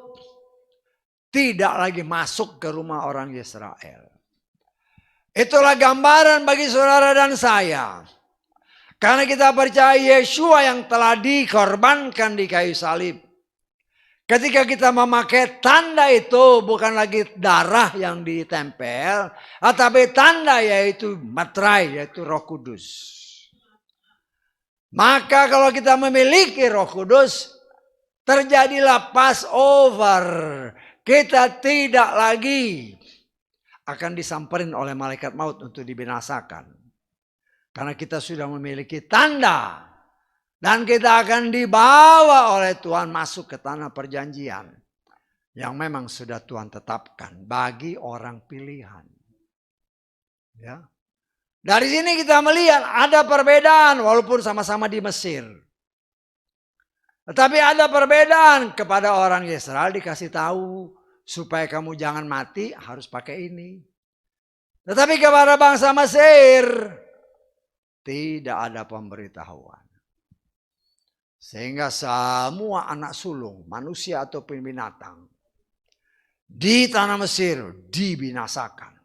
Speaker 1: tidak lagi masuk ke rumah orang Israel. Itulah gambaran bagi saudara dan saya. Karena kita percaya Yeshua yang telah dikorbankan di kayu salib. Ketika kita memakai tanda itu bukan lagi darah yang ditempel, tapi tanda yaitu materai, yaitu Roh Kudus. Maka kalau kita memiliki Roh Kudus, terjadilah Passover. Kita tidak lagi akan disamperin oleh malaikat maut untuk dibinasakan. Karena kita sudah memiliki tanda. Dan kita akan dibawa oleh Tuhan masuk ke tanah perjanjian. Yang memang sudah Tuhan tetapkan bagi orang pilihan. Ya. Dari sini kita melihat ada perbedaan walaupun sama-sama di Mesir. Tetapi ada perbedaan kepada orang Israel dikasih tahu. Supaya kamu jangan mati harus pakai ini. Tetapi kepada bangsa Mesir tidak ada pemberitahuan. Sehingga semua anak sulung, manusia ataupun binatang, di tanah Mesir dibinasakan.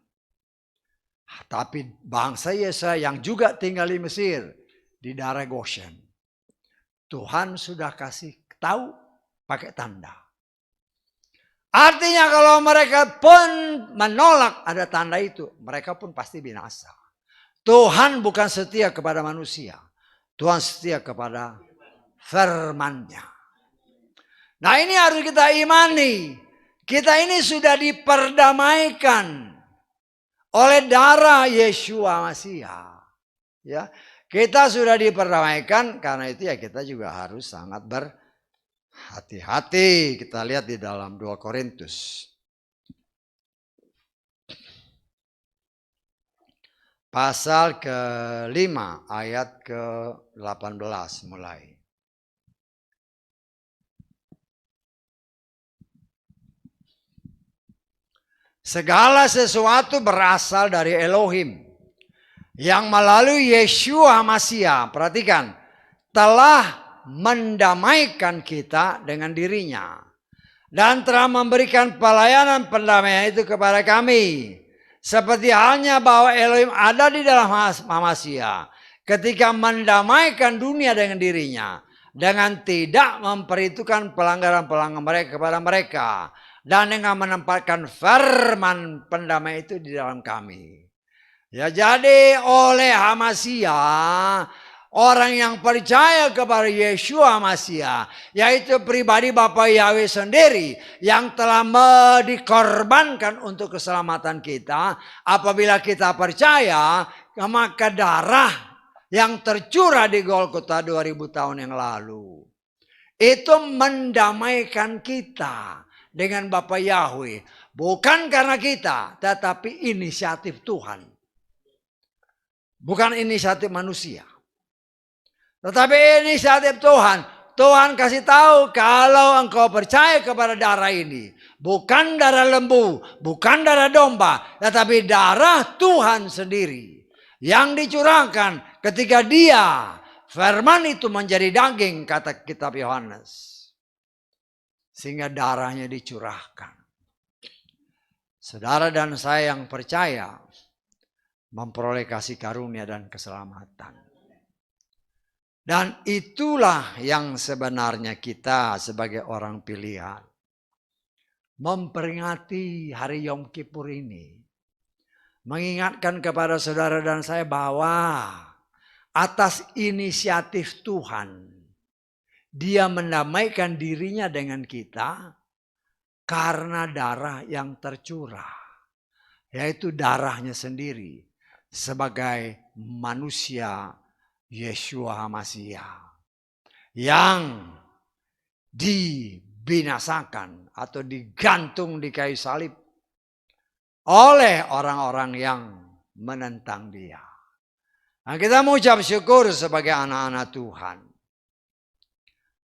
Speaker 1: Tapi bangsa Yesaya yang juga tinggal di Mesir, di daerah Goshen, Tuhan sudah kasih tahu pakai tanda. Artinya kalau mereka pun menolak ada tanda itu, mereka pun pasti binasa. Tuhan bukan setia kepada manusia. Tuhan setia kepada firman-Nya. Nah, ini harus kita imani. Kita ini sudah diperdamaikan oleh darah Yeshua Masiha. Ya, kita sudah diperdamaikan, karena itu ya kita juga harus sangat berhati-hati. Kita lihat di dalam 2 Korintus. Pasal ke-5 ayat ke-18 mulai. Segala sesuatu berasal dari Elohim yang melalui Yeshua Masiha, perhatikan, telah mendamaikan kita dengan dirinya dan telah memberikan pelayanan pendamaian itu kepada kami. Seperti halnya bahwa Elohim ada di dalam Masiha ketika mendamaikan dunia dengan dirinya dengan tidak memperhitungkan pelanggaran-pelanggaran mereka kepada mereka, dan dengan menempatkan firman pendamai itu di dalam kami. Ya, jadi oleh Masiha, orang yang percaya kepada Yeshua Masiha, yaitu pribadi Bapa Yahweh sendiri yang telah dikorbankan untuk keselamatan kita. Apabila kita percaya, maka darah yang tercurah di Golgota 2000 tahun yang lalu itu mendamaikan kita dengan Bapa Yahweh. Bukan karena kita, tetapi inisiatif Tuhan. Bukan inisiatif manusia, tetapi inisiatif Tuhan. Tuhan kasih tahu, kalau engkau percaya kepada darah ini, bukan darah lembu, bukan darah domba, tetapi darah Tuhan sendiri yang dicurahkan ketika Dia, firman itu menjadi daging, kata kitab Yohanes. Sehingga darahnya dicurahkan. Saudara dan saya yang percaya memperoleh kasih karunia dan keselamatan. Dan itulah yang sebenarnya kita sebagai orang pilihan memperingati hari Yom Kippur ini. Mengingatkan kepada saudara dan saya bahwa atas inisiatif Tuhan, Dia mendamaikan dirinya dengan kita karena darah yang tercurah. Yaitu darahnya sendiri sebagai manusia Yeshua Masiha. Yang dibinasakan atau digantung di kayu salib oleh orang-orang yang menentang Dia. Nah, kita mengucap syukur sebagai anak-anak Tuhan.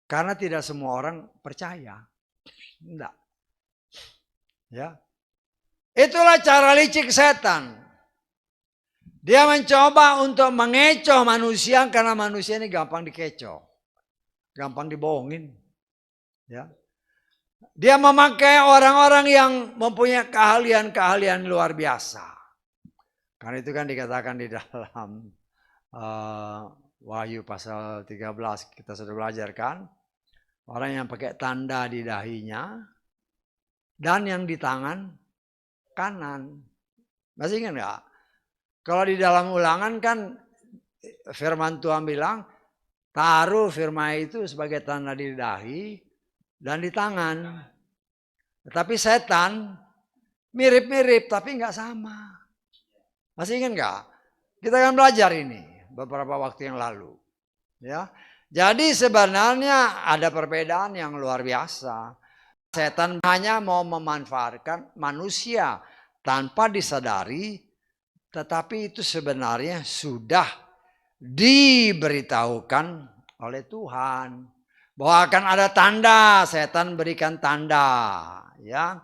Speaker 1: Karena tidak semua orang percaya. Enggak. Ya. Itulah cara licik setan. Dia mencoba untuk mengecoh manusia, karena manusia ini gampang dikecoh. Gampang dibohongin. Ya. Dia memakai orang-orang yang mempunyai keahlian-keahlian luar biasa. Karena itu kan dikatakan di dalam Wahyu pasal 13 kita sudah belajar kan. Orang yang pakai tanda di dahinya dan yang di tangan kanan. Masih ingat nggak? Kalau di dalam Ulangan kan firman Tuhan bilang, taruh firman itu sebagai tanda di dahi dan di tangan. Tetapi setan mirip-mirip tapi nggak sama. Masih ingat nggak? Kita akan belajar ini beberapa waktu yang lalu. Ya. Jadi sebenarnya ada perbedaan yang luar biasa. Setan hanya mau memanfaatkan manusia tanpa disadari, tetapi itu sebenarnya sudah diberitahukan oleh Tuhan bahwa akan ada tanda, setan berikan tanda, ya.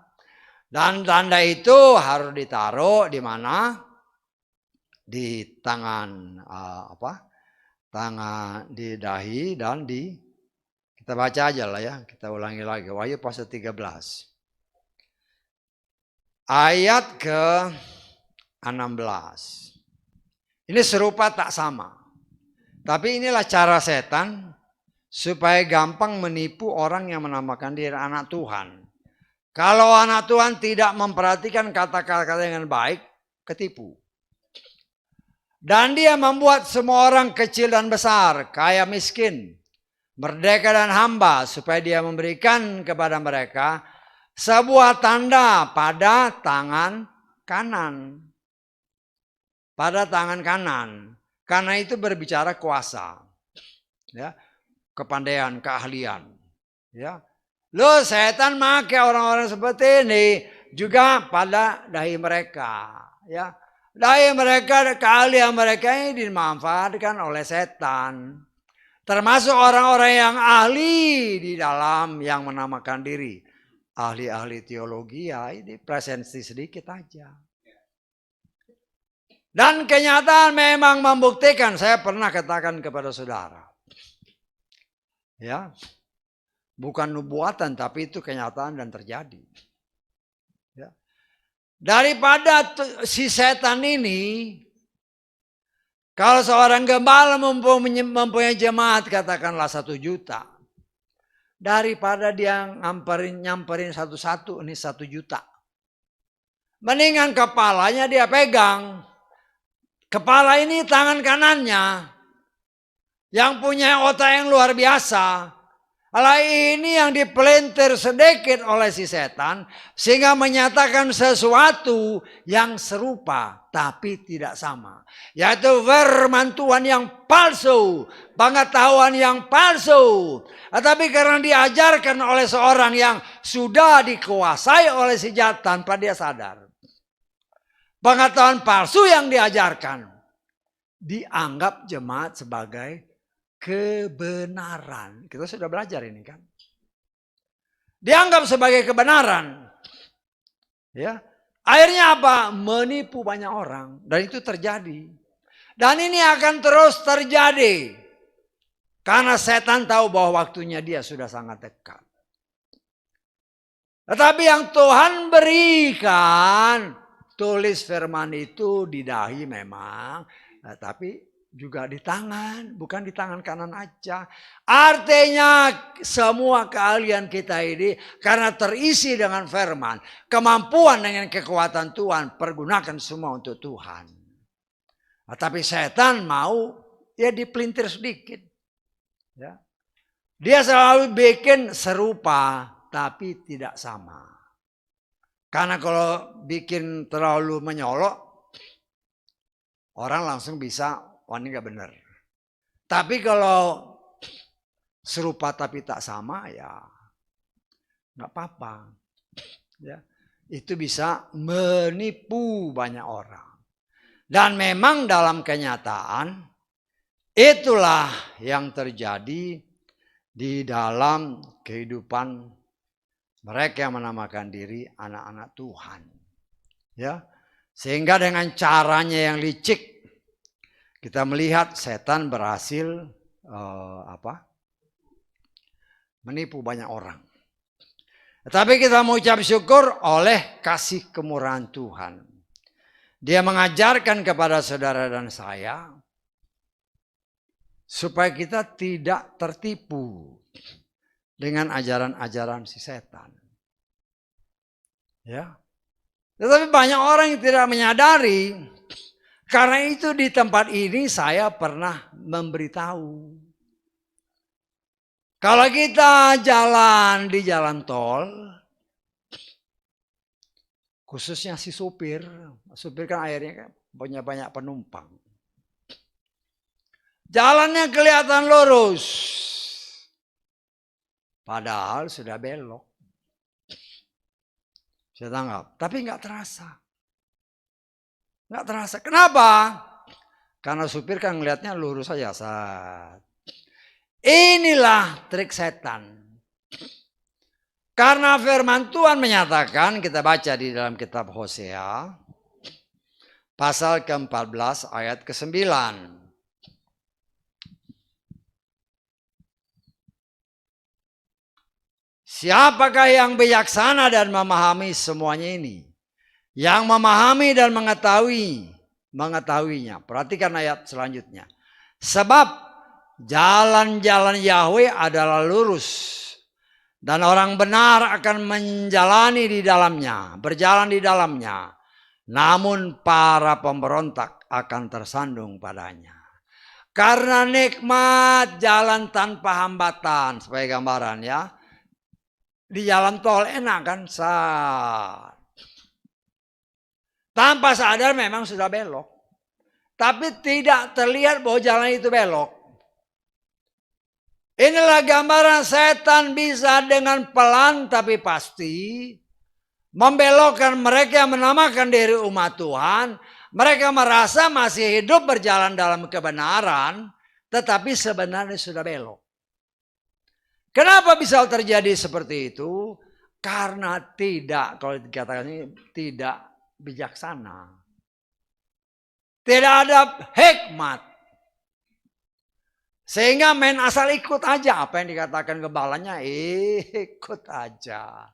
Speaker 1: Dan tanda itu harus ditaruh di mana? Di tangan tangan, di dahi, dan di, kita baca aja lah ya, kita ulangi lagi. Wahyu pasal 13 ayat ke-16. Ini serupa tak sama, tapi inilah cara setan supaya gampang menipu orang yang menamakan diri anak Tuhan. Kalau anak Tuhan tidak memperhatikan kata-kata dengan baik, ketipu. Dan dia membuat semua orang kecil dan besar, kaya miskin, merdeka dan hamba, supaya dia memberikan kepada mereka sebuah tanda pada tangan kanan. Pada tangan kanan. Karena itu berbicara kuasa. Ya, kepandaian, keahlian. Ya. Loh, setan pakai orang-orang seperti ini juga pada dahi mereka. Ya. Dahi mereka, keahlian mereka ini dimanfaatkan oleh setan. Termasuk orang-orang yang ahli di dalam yang menamakan diri. Ahli-ahli teologi, ya ini presensi sedikit aja. Dan kenyataan memang membuktikan, saya pernah katakan kepada saudara. Ya, bukan nubuatan tapi itu kenyataan dan terjadi. Ya. Daripada si setan ini, kalau seorang gembala mempunyai jemaat katakanlah 1 juta. Daripada dia nyamperin satu-satu, ini 1 juta. Mendingan kepalanya dia pegang. Kepala ini tangan kanannya. Yang punya otak yang luar biasa. Alah ini yang dipelintir sedikit oleh si setan. Sehingga menyatakan sesuatu yang serupa. Tapi tidak sama. Yaitu firman Tuhan yang palsu. Pengetahuan yang palsu. Tapi karena diajarkan oleh seorang yang sudah dikuasai oleh si jahat tanpa dia sadar. Pengetahuan palsu yang diajarkan. Dianggap jemaat sebagai kebenaran. Kita sudah belajar ini kan. Dianggap sebagai kebenaran. Ya. Akhirnya apa? Menipu banyak orang. Dan itu terjadi. Dan ini akan terus terjadi. Karena setan tahu bahwa waktunya dia sudah sangat dekat. Tetapi yang Tuhan berikan, tulis firman itu di dahi memang. Tapi juga di tangan, bukan di tangan kanan aja. Artinya semua keahlian kita ini karena terisi dengan firman, kemampuan dengan kekuatan Tuhan, pergunakan semua untuk Tuhan. Nah, tapi setan mau ya dipelintir sedikit. Ya. Dia selalu bikin serupa tapi tidak sama. Karena kalau bikin terlalu menyolok, orang langsung bisa wah ini gak benar. Tapi kalau serupa tapi tak sama ya gak apa-apa. Ya, itu bisa menipu banyak orang. Dan memang dalam kenyataan itulah yang terjadi di dalam kehidupan mereka yang menamakan diri anak-anak Tuhan. Ya, sehingga dengan caranya yang licik kita melihat setan berhasil menipu banyak orang. Tetapi kita mengucap syukur oleh kasih kemurahan Tuhan. Dia mengajarkan kepada saudara dan saya supaya kita tidak tertipu dengan ajaran-ajaran si setan. Ya. Tetapi banyak orang yang tidak menyadari. Karena itu di tempat ini saya pernah memberitahu. Kalau kita jalan di jalan tol, khususnya si supir kan akhirnya punya banyak penumpang. Jalannya kelihatan lurus, padahal sudah belok. Saya tanggap, tapi nggak terasa. Nggak terasa. Kenapa? Karena supir kan ngelihatnya lurus saja. Inilah trik setan. Karena firman Tuhan menyatakan, kita baca di dalam kitab Hosea, pasal ke-14 ayat ke-9. Siapakah yang bijaksana dan memahami semuanya ini? Yang memahami dan mengetahuinya. Perhatikan ayat selanjutnya. Sebab jalan-jalan Yahweh adalah lurus Dan orang benar akan menjalani di dalamnya, berjalan di dalamnya. Namun para pemberontak akan tersandung padanya. Karena nikmat jalan tanpa hambatan. Sebagai gambaran ya. Di jalan tol enak kan? Tanpa sadar memang sudah belok. Tapi tidak terlihat bahwa jalan itu belok. Inilah gambaran setan bisa dengan pelan tapi pasti membelokkan mereka yang menamakan diri umat Tuhan. Mereka merasa masih hidup berjalan dalam kebenaran, tetapi sebenarnya sudah belok. Kenapa bisa terjadi seperti itu? Karena tidak, kalau dikatakan ini, tidak bijaksana. Tidak ada hikmat. Sehingga main asal ikut aja apa yang dikatakan gembalanya, ikut aja.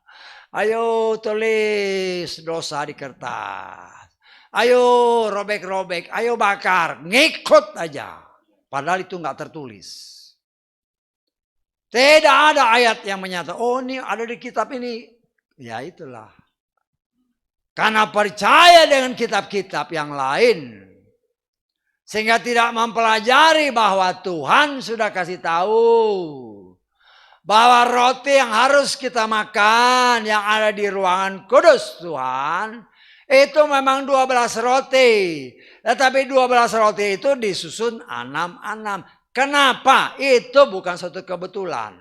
Speaker 1: Ayo tulis dosa di kertas. Ayo robek-robek, ayo bakar, ngikut aja. Padahal itu nggak tertulis. Tidak ada ayat yang menyatakan, oh ini ada di kitab ini. Ya itulah. Karena percaya dengan kitab-kitab yang lain. Sehingga tidak mempelajari bahwa Tuhan sudah kasih tahu. Bahwa roti yang harus kita makan yang ada di ruangan kudus Tuhan. Itu memang 12 roti. Tetapi 12 roti itu disusun 6-6. Kenapa? Itu bukan suatu kebetulan.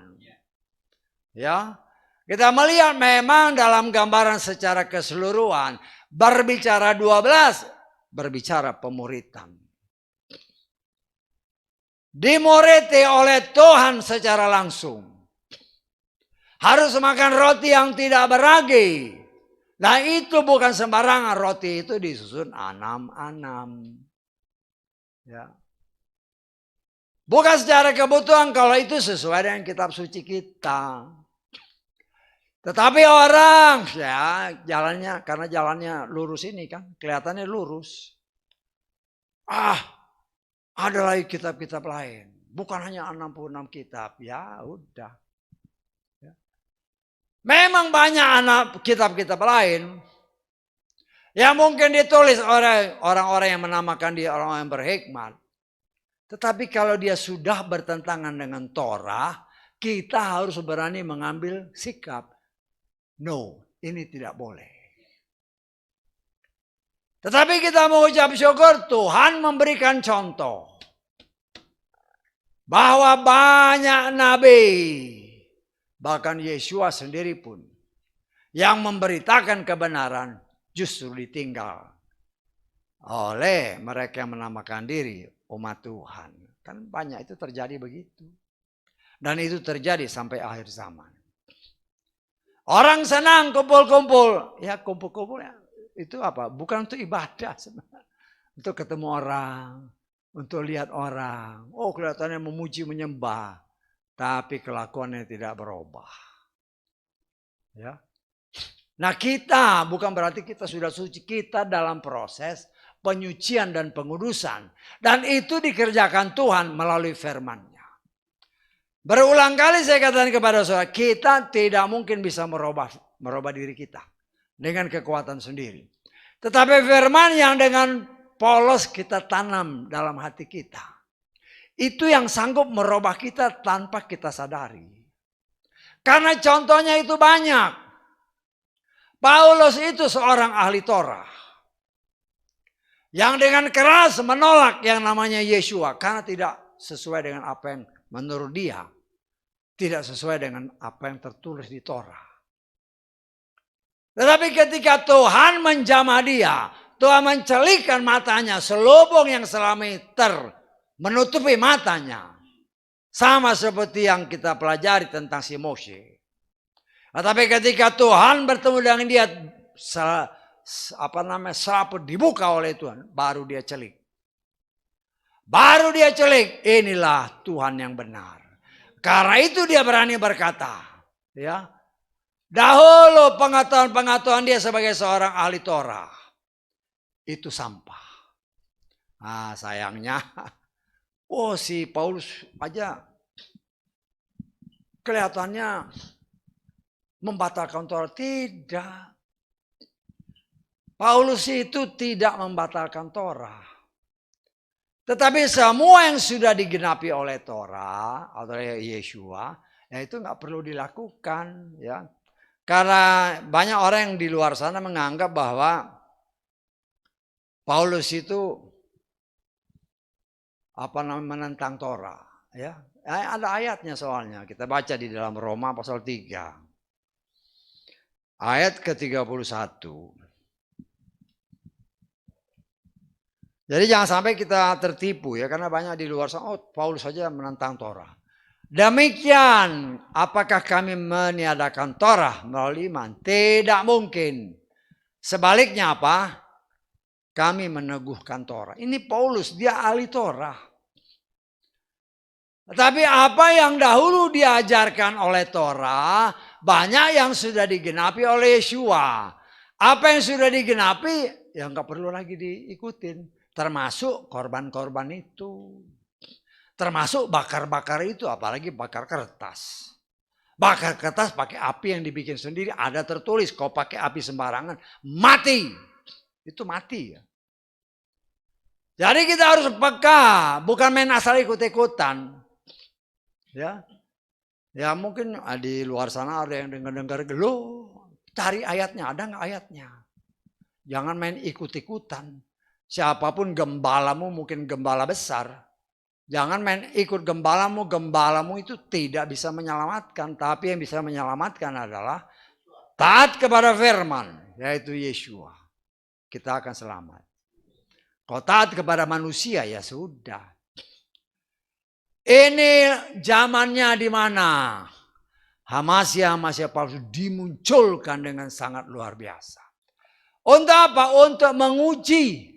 Speaker 1: Ya, kita melihat memang dalam gambaran secara keseluruhan. Berbicara 12, berbicara pemuritan. Dimuriti oleh Tuhan secara langsung. Harus makan roti yang tidak beragi. Nah itu bukan sembarangan, roti itu disusun 6-6. Ya. Bukan secara kebutuhan kalau itu sesuai dengan kitab suci kita. Tetapi orang ya jalannya, karena jalannya lurus ini kan, kelihatannya lurus. Ada lagi kitab-kitab lain. Bukan hanya 66 kitab. Ya udah. Ya. Memang banyak kitab-kitab lain. Yang mungkin ditulis oleh orang-orang yang menamakan dia orang-orang yang berhikmat. Tetapi kalau dia sudah bertentangan dengan Torah, kita harus berani mengambil sikap. No, ini tidak boleh. Tetapi kita mengucap syukur Tuhan memberikan contoh. Bahwa banyak nabi, bahkan Yesua sendiri pun, yang memberitakan kebenaran justru ditinggal oleh mereka yang menamakan diri umat Tuhan. Kan banyak itu terjadi begitu. Dan itu terjadi sampai akhir zaman. Orang senang kumpul-kumpul. Ya kumpul-kumpul ya. Itu apa? Bukan untuk ibadah sebenarnya. Untuk ketemu orang. Untuk lihat orang. Oh kelihatannya memuji menyembah. Tapi kelakuannya tidak berubah. Ya. Nah kita bukan berarti kita sudah suci. Kita dalam proses penyucian dan pengudusan. Dan itu dikerjakan Tuhan melalui firman-Nya. Berulang kali saya katakan kepada saudara, kita tidak mungkin bisa merubah diri kita dengan kekuatan sendiri. Tetapi firman yang dengan polos kita tanam dalam hati kita, itu yang sanggup merubah kita tanpa kita sadari. Karena contohnya itu banyak. Paulus itu seorang ahli Torah yang dengan keras menolak yang namanya Yesua karena tidak sesuai dengan apa yang menurut dia tidak sesuai dengan apa yang tertulis di Torah. Tetapi ketika Tuhan menjamah dia, Tuhan mencelikkan matanya, selubung yang selama ini menutupi matanya. Sama seperti yang kita pelajari tentang si Moshe. Tetapi ketika Tuhan bertemu dengan dia, selaput dibuka oleh Tuhan, baru dia celik. Baru dia celik, inilah Tuhan yang benar. Karena itu dia berani berkata, ya. Dahulu pengetahuan dia sebagai seorang ahli Torah itu sampah. Nah, sayangnya, si Paulus aja kelihatannya membatalkan Torah. Tidak. Paulus itu tidak membatalkan Torah. Tetapi semua yang sudah digenapi oleh Torah atau oleh Yeshua, ya itu nggak perlu dilakukan, ya. Karena banyak orang yang di luar sana menganggap bahwa Paulus itu menentang Torah, ya. Ada ayatnya soalnya. Kita baca di dalam Roma pasal 3. Ayat ke-31. Jadi jangan sampai kita tertipu ya, karena banyak di luar sana, Paulus saja menentang Torah. Demikian, apakah kami meniadakan Torah melalui iman? Tidak mungkin. Sebaliknya apa? Kami meneguhkan Torah. Ini Paulus, dia ahli Torah. Tapi apa yang dahulu diajarkan oleh Torah, banyak yang sudah digenapi oleh Yeshua. Apa yang sudah digenapi, ya nggak perlu lagi diikutin. Termasuk korban-korban itu. Termasuk bakar-bakar itu, apalagi bakar kertas. Bakar kertas pakai api yang dibikin sendiri, ada tertulis, kau pakai api sembarangan, mati. Itu mati ya. Jadi kita harus peka, bukan main asal ikut-ikutan. Ya mungkin di luar sana ada yang dengar-dengar, lo cari ayatnya, ada nggak ayatnya? Jangan main ikut-ikutan. Siapapun gembalamu, mungkin gembala besar. Jangan main ikut gembalamu itu tidak bisa menyelamatkan. Tapi yang bisa menyelamatkan adalah taat kepada firman, yaitu Yeshua. Kita akan selamat. Kalau taat kepada manusia ya sudah. Ini zamannya di mana Hamasya palsu dimunculkan dengan sangat luar biasa. Untuk apa? Untuk menguji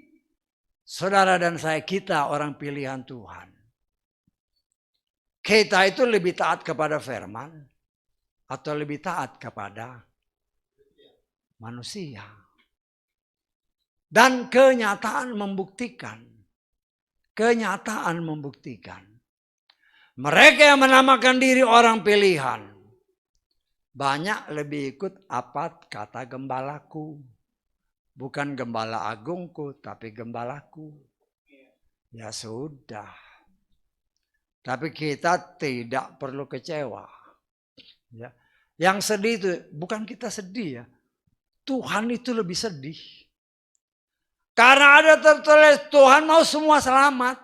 Speaker 1: saudara dan saya, kita orang pilihan Tuhan. Kita itu lebih taat kepada firman atau lebih taat kepada manusia. Dan kenyataan membuktikan. Mereka yang menamakan diri orang pilihan, banyak lebih ikut apa kata gembalaku. Bukan gembala agungku, tapi gembalaku. Ya sudah. Tapi kita tidak perlu kecewa. Ya. Yang sedih itu, bukan kita sedih ya. Tuhan itu lebih sedih. Karena ada tertulis Tuhan mau semua selamat.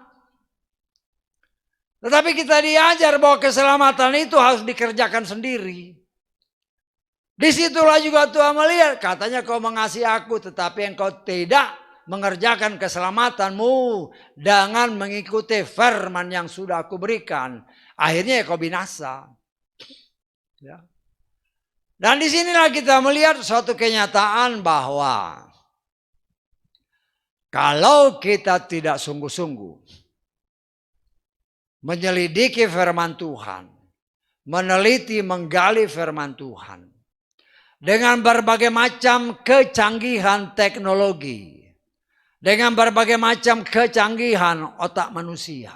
Speaker 1: Tetapi kita diajar bahwa keselamatan itu harus dikerjakan sendiri. Disitulah juga Tuhan melihat, katanya kau mengasihi aku, tetapi engkau tidak mengerjakan keselamatanmu dengan mengikuti firman yang sudah aku berikan. Akhirnya kau binasa. Ya. Dan disinilah kita melihat suatu kenyataan bahwa kalau kita tidak sungguh-sungguh menyelidiki firman Tuhan, meneliti, menggali firman Tuhan, dengan berbagai macam kecanggihan teknologi, dengan berbagai macam kecanggihan otak manusia,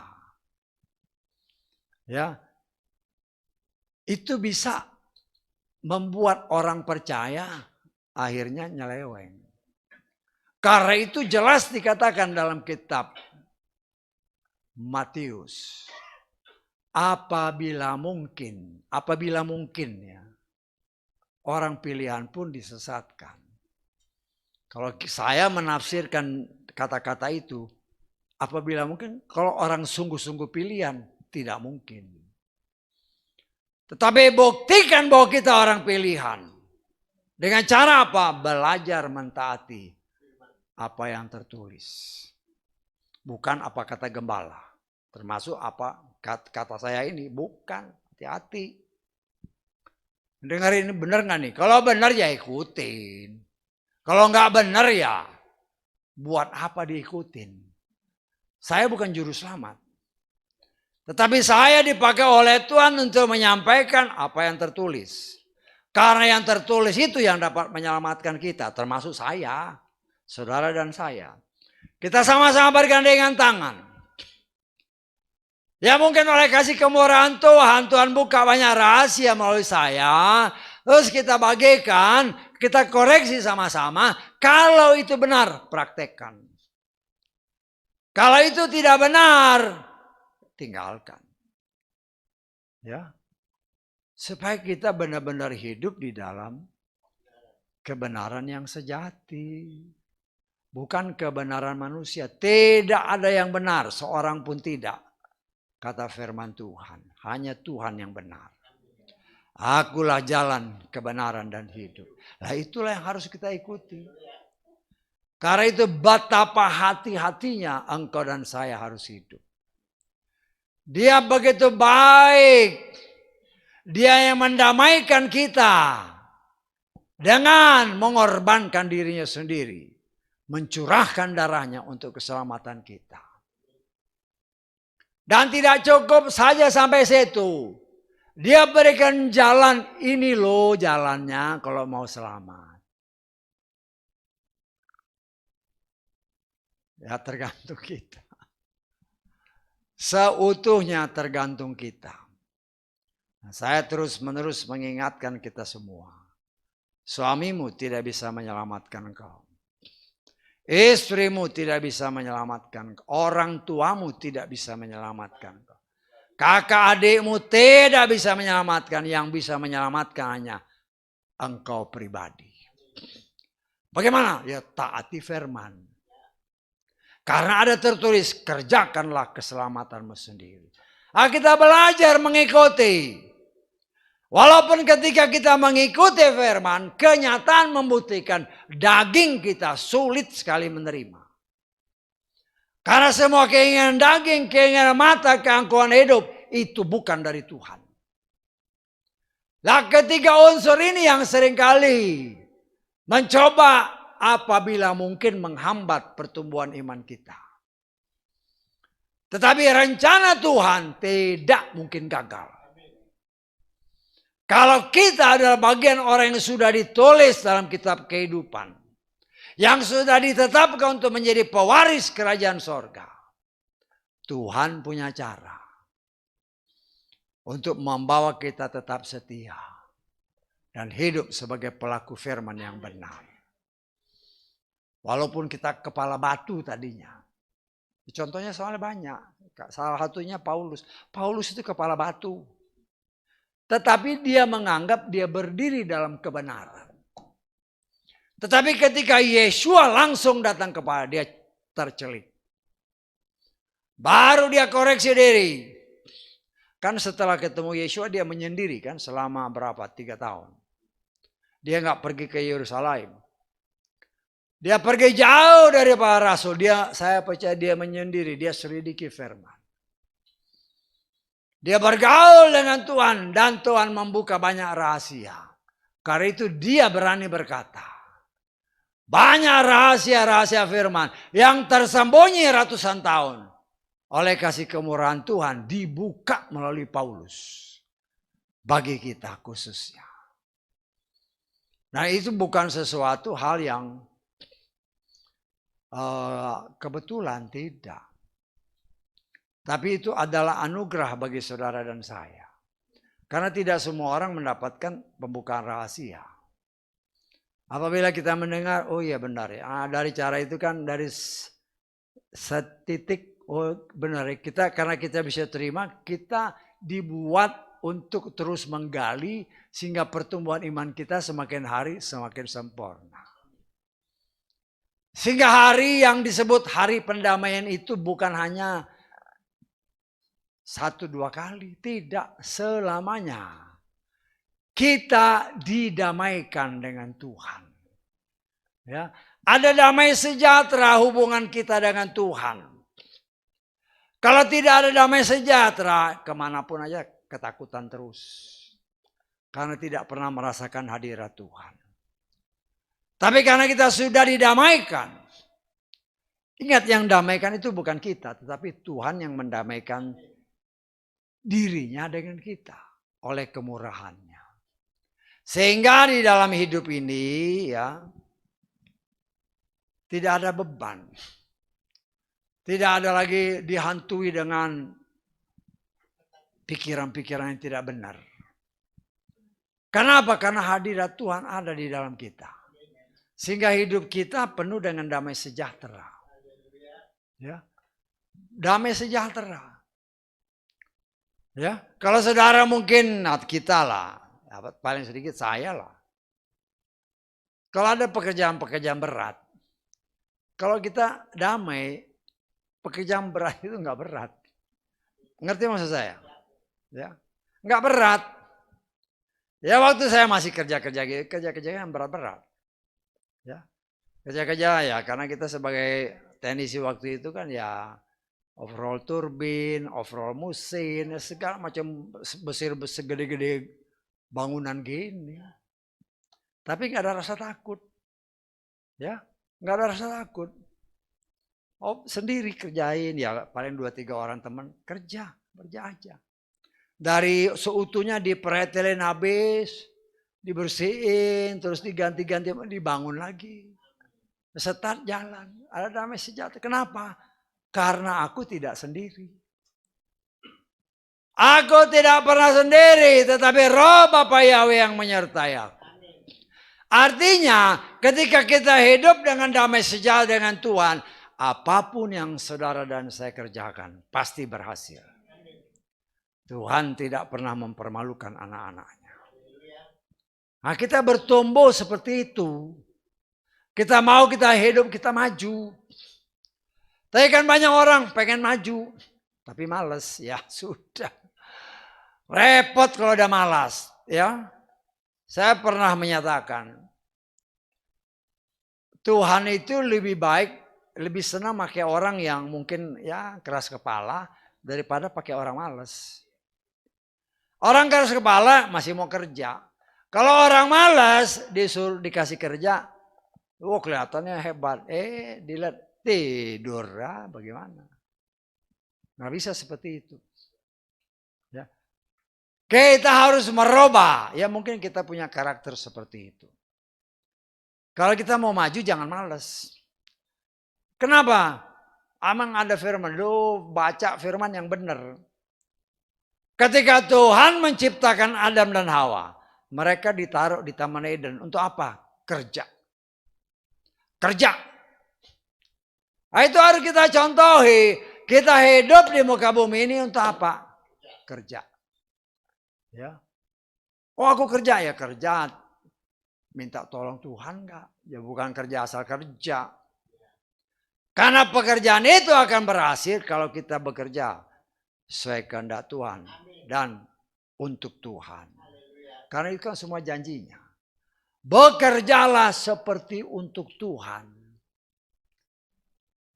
Speaker 1: ya, itu bisa membuat orang percaya akhirnya nyeleweng. Karena itu jelas dikatakan dalam kitab Matius, apabila mungkin ya, orang pilihan pun disesatkan. Kalau saya menafsirkan kata-kata itu, apabila mungkin, kalau orang sungguh-sungguh pilihan, tidak mungkin. Tetapi buktikan bahwa kita orang pilihan. Dengan cara apa? Belajar mentaati apa yang tertulis. Bukan apa kata gembala. Termasuk apa kata saya ini. Bukan. Hati-hati. Dengar ini benar nggak nih? Kalau benar ya ikutin. Kalau nggak benar ya buat apa diikutin? Saya bukan juru selamat. Tetapi saya dipakai oleh Tuhan untuk menyampaikan apa yang tertulis. Karena yang tertulis itu yang dapat menyelamatkan kita. Termasuk saya, saudara dan saya. Kita sama-sama bergandengan tangan. Ya mungkin oleh kasih kemurahan Tuhan buka banyak rahasia melalui saya. Terus kita bagikan, kita koreksi sama-sama. Kalau itu benar, praktekkan. Kalau itu tidak benar, tinggalkan. Ya. Supaya kita benar-benar hidup di dalam kebenaran yang sejati. Bukan kebenaran manusia. Tidak ada yang benar, seorang pun tidak. Kata firman Tuhan. Hanya Tuhan yang benar. Akulah jalan, kebenaran dan hidup. Nah itulah yang harus kita ikuti. Karena itu betapa hati-hatinya engkau dan saya harus hidup. Dia begitu baik. Dia yang mendamaikan kita. Dengan mengorbankan dirinya sendiri. Mencurahkan darahnya untuk keselamatan kita. Dan tidak cukup saja sampai situ. Dia berikan jalan, ini loh jalannya kalau mau selamat. Ya tergantung kita. Seutuhnya tergantung kita. Nah, saya terus-menerus mengingatkan kita semua. Suamimu tidak bisa menyelamatkan engkau. Istrimu tidak bisa menyelamatkan engkau. Orang tuamu tidak bisa menyelamatkan engkau. Kakak adikmu tidak bisa menyelamatkan. Yang bisa menyelamatkan hanya engkau pribadi. Bagaimana? Ya taati firman. Karena ada tertulis, kerjakanlah keselamatanmu sendiri. Nah, kita belajar mengikuti. Walaupun ketika kita mengikuti firman, kenyataan membuktikan daging kita sulit sekali menerima. Karena semua keinginan daging, keinginan mata, keangkuhan hidup, itu bukan dari Tuhan. Nah ketiga unsur ini yang seringkali mencoba apabila mungkin menghambat pertumbuhan iman kita. Tetapi rencana Tuhan tidak mungkin gagal. Kalau kita adalah bagian orang yang sudah ditulis dalam kitab kehidupan. Yang sudah ditetapkan untuk menjadi pewaris kerajaan sorga. Tuhan punya cara. Untuk membawa kita tetap setia. Dan hidup sebagai pelaku firman yang benar. Walaupun kita kepala batu tadinya. Contohnya soalnya banyak. Salah satunya Paulus. Paulus itu kepala batu. Tetapi dia menganggap dia berdiri dalam kebenaran. Tetapi ketika Yesua langsung datang kepada dia tercelik. Baru dia koreksi diri. Kan setelah ketemu Yesua dia menyendiri kan selama berapa? 3 tahun. Dia nggak pergi ke Yerusalem. Dia pergi jauh dari para rasul. Saya percaya dia menyendiri. Dia selidiki firman. Dia bergaul dengan Tuhan. Dan Tuhan membuka banyak rahasia. Karena itu dia berani berkata. Banyak rahasia-rahasia firman. Yang tersembunyi ratusan tahun. Oleh kasih kemurahan Tuhan. Dibuka melalui Paulus. Bagi kita khususnya. Nah itu bukan sesuatu hal yang kebetulan, tidak. Tapi itu adalah anugerah bagi saudara dan saya. Karena tidak semua orang mendapatkan pembukaan rahasia. Apabila kita mendengar, oh iya benar ya. Dari cara itu kan dari setitik, oh benar ya. Karena kita bisa terima, kita dibuat untuk terus menggali. Sehingga pertumbuhan iman kita semakin hari semakin sempurna. Sehingga hari yang disebut hari pendamaian itu bukan hanya 1-2 kali. Tidak selamanya. Kita didamaikan dengan Tuhan. Ya, ada damai sejahtera hubungan kita dengan Tuhan. Kalau tidak ada damai sejahtera, kemanapun aja ketakutan terus. Karena tidak pernah merasakan hadirat Tuhan. Tapi karena kita sudah didamaikan. Ingat yang damaikan itu bukan kita. Tetapi Tuhan yang mendamaikan dirinya dengan kita. Oleh kemurahannya. Sehingga di dalam hidup ini ya. Tidak ada beban. Tidak ada lagi dihantui dengan pikiran-pikiran yang tidak benar. Kenapa? Karena hadirat Tuhan ada di dalam kita. Sehingga hidup kita penuh dengan damai sejahtera. Ya. Damai sejahtera. Ya, kalau saudara mungkin kita lah, paling sedikit saya lah. Kalau ada pekerjaan-pekerjaan berat, kalau kita damai, pekerjaan berat itu nggak berat. Ngerti maksud saya? Ya, nggak berat. Ya waktu saya masih kerja-kerja yang berat-berat. Ya, kerja-kerja ya karena kita sebagai teknisi waktu itu kan ya overall turbin, overall mesin, segala macam besar-besar gede-gede bangunan gini. Tapi nggak ada rasa takut. Ya, nggak ada rasa takut. Oh, sendiri kerjain ya paling 2-3 orang teman kerja aja. Dari seutuhnya dipretelin habis, dibersihin, terus diganti-ganti, dibangun lagi. Start jalan, ada damai sejahtera. Kenapa? Karena aku tidak sendiri. Aku tidak pernah sendiri, tetapi Roh Bapa Yahweh yang menyertai aku. Artinya ketika kita hidup dengan damai sejahtera dengan Tuhan, apapun yang saudara dan saya kerjakan pasti berhasil. Tuhan tidak pernah mempermalukan anak-anaknya. Nah, kita bertumbuh seperti itu. Kita mau kita hidup, kita maju. Tapi kan banyak orang pengen maju, tapi malas. Ya sudah. Repot kalau udah malas. Ya. Saya pernah menyatakan, Tuhan itu lebih baik, lebih senang pakai orang yang mungkin ya keras kepala daripada pakai orang malas. Orang keras kepala masih mau kerja. Kalau orang malas disuruh dikasih kerja, kelihatannya hebat. Dilihat tidur, bagaimana? Nggak bisa seperti itu. Ya. Kita harus merubah. Ya mungkin kita punya karakter seperti itu. Kalau kita mau maju jangan malas. Kenapa? Amang ada firman. Lu baca firman yang benar. Ketika Tuhan menciptakan Adam dan Hawa. Mereka ditaruh di Taman Eden. Untuk apa? Kerja. Kerja. Nah, itu harus kita contohi. Kita hidup di muka bumi ini untuk apa? Kerja. Ya. Oh aku kerja ya kerja. Minta tolong Tuhan enggak? Ya bukan kerja asal kerja. Karena pekerjaan itu akan berhasil kalau kita bekerja sesuai kehendak Tuhan dan untuk Tuhan. Karena itu kan semua janjinya. Bekerjalah seperti untuk Tuhan.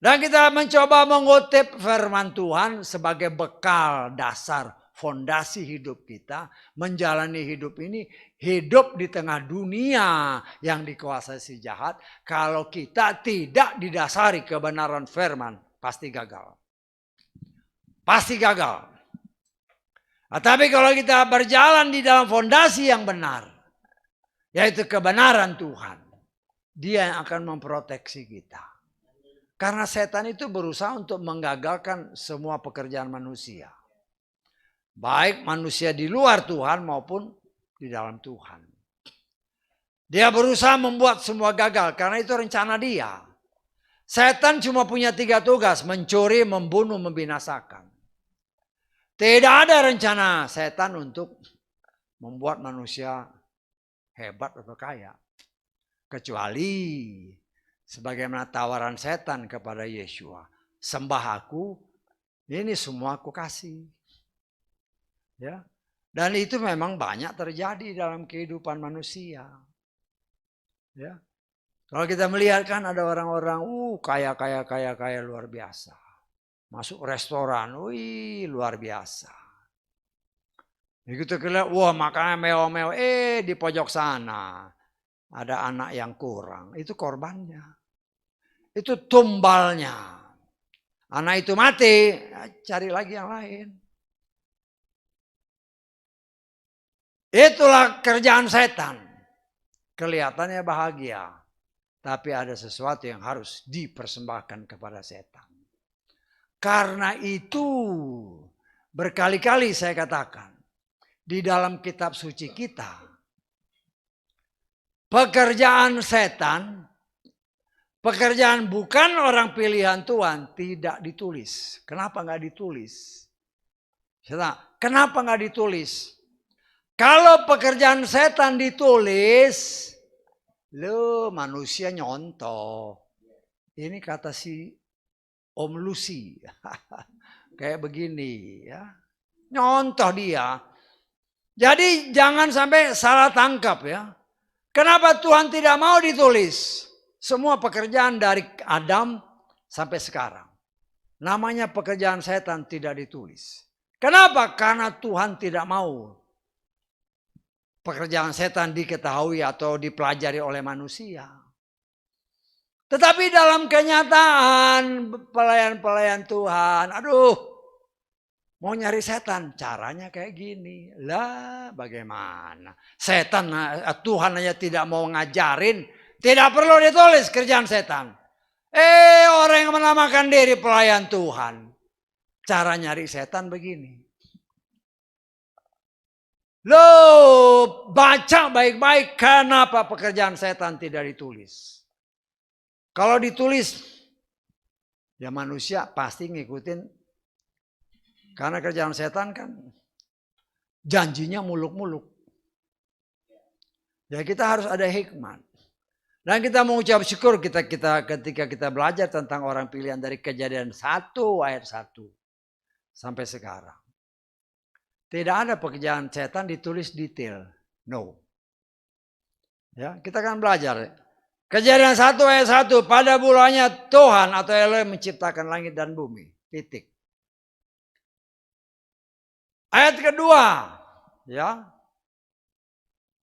Speaker 1: Dan kita mencoba mengutip firman Tuhan sebagai bekal dasar fondasi hidup kita. Menjalani hidup ini, hidup di tengah dunia yang dikuasai si jahat. Kalau kita tidak didasari kebenaran firman, pasti gagal. Pasti gagal. Nah, tapi kalau kita berjalan di dalam fondasi yang benar, yaitu kebenaran Tuhan, Dia yang akan memproteksi kita. Karena setan itu berusaha untuk menggagalkan semua pekerjaan manusia. Baik manusia di luar Tuhan maupun di dalam Tuhan. Dia berusaha membuat semua gagal karena itu rencana dia. Setan cuma punya 3 tugas, mencuri, membunuh, membinasakan. Tidak ada rencana setan untuk membuat manusia hebat atau kaya. Kecuali sebagaimana tawaran setan kepada Yeshua. Sembah aku, ini semua aku kasih. Ya. Dan itu memang banyak terjadi dalam kehidupan manusia. Ya. Kalau kita melihat kan ada orang-orang kaya luar biasa. Masuk restoran, luar biasa. Begitu kita lihat, makannya mewah-mewah, di pojok sana ada anak yang kurang. Itu korbannya. Itu tumbalnya. Anak itu mati, cari lagi yang lain. Itulah kerjaan setan. Kelihatannya bahagia. Tapi ada sesuatu yang harus dipersembahkan kepada setan. Karena itu berkali-kali saya katakan. Di dalam kitab suci kita. pekerjaan setan, pekerjaan bukan orang pilihan Tuhan tidak ditulis. Kenapa nggak ditulis? Kenapa nggak ditulis? Kalau pekerjaan setan ditulis, lo manusia nyontoh. Ini kata si Om Lucy. Kayak begini ya. Nyontoh dia. Jadi jangan sampai salah tangkap ya. Kenapa Tuhan tidak mau ditulis? Semua pekerjaan dari Adam sampai sekarang. Namanya pekerjaan setan tidak ditulis. Kenapa? Karena Tuhan tidak mau pekerjaan setan diketahui atau dipelajari oleh manusia. Tetapi dalam kenyataan pelayan-pelayan Tuhan, aduh, mau nyari setan, caranya kayak gini. Lah bagaimana? Setan, Tuhan aja tidak mau ngajarin, tidak perlu ditulis kerjaan setan. Orang yang menamakan diri pelayan Tuhan, cara nyari setan begini. Loh, baca baik-baik kenapa pekerjaan setan tidak ditulis. Kalau ditulis, ya manusia pasti ngikutin. Karena kerjaan setan kan janjinya muluk-muluk. Ya kita harus ada hikmat. Dan kita mengucap syukur ketika kita belajar tentang orang pilihan dari Kejadian 1 ayat 1 sampai sekarang. Tidak ada pekerjaan setan ditulis detail. No. Ya, kita kan belajar. Kejadian 1 ayat 1. Pada bulannya Tuhan atau Elohim menciptakan langit dan bumi. Titik. Ayat kedua. Ya.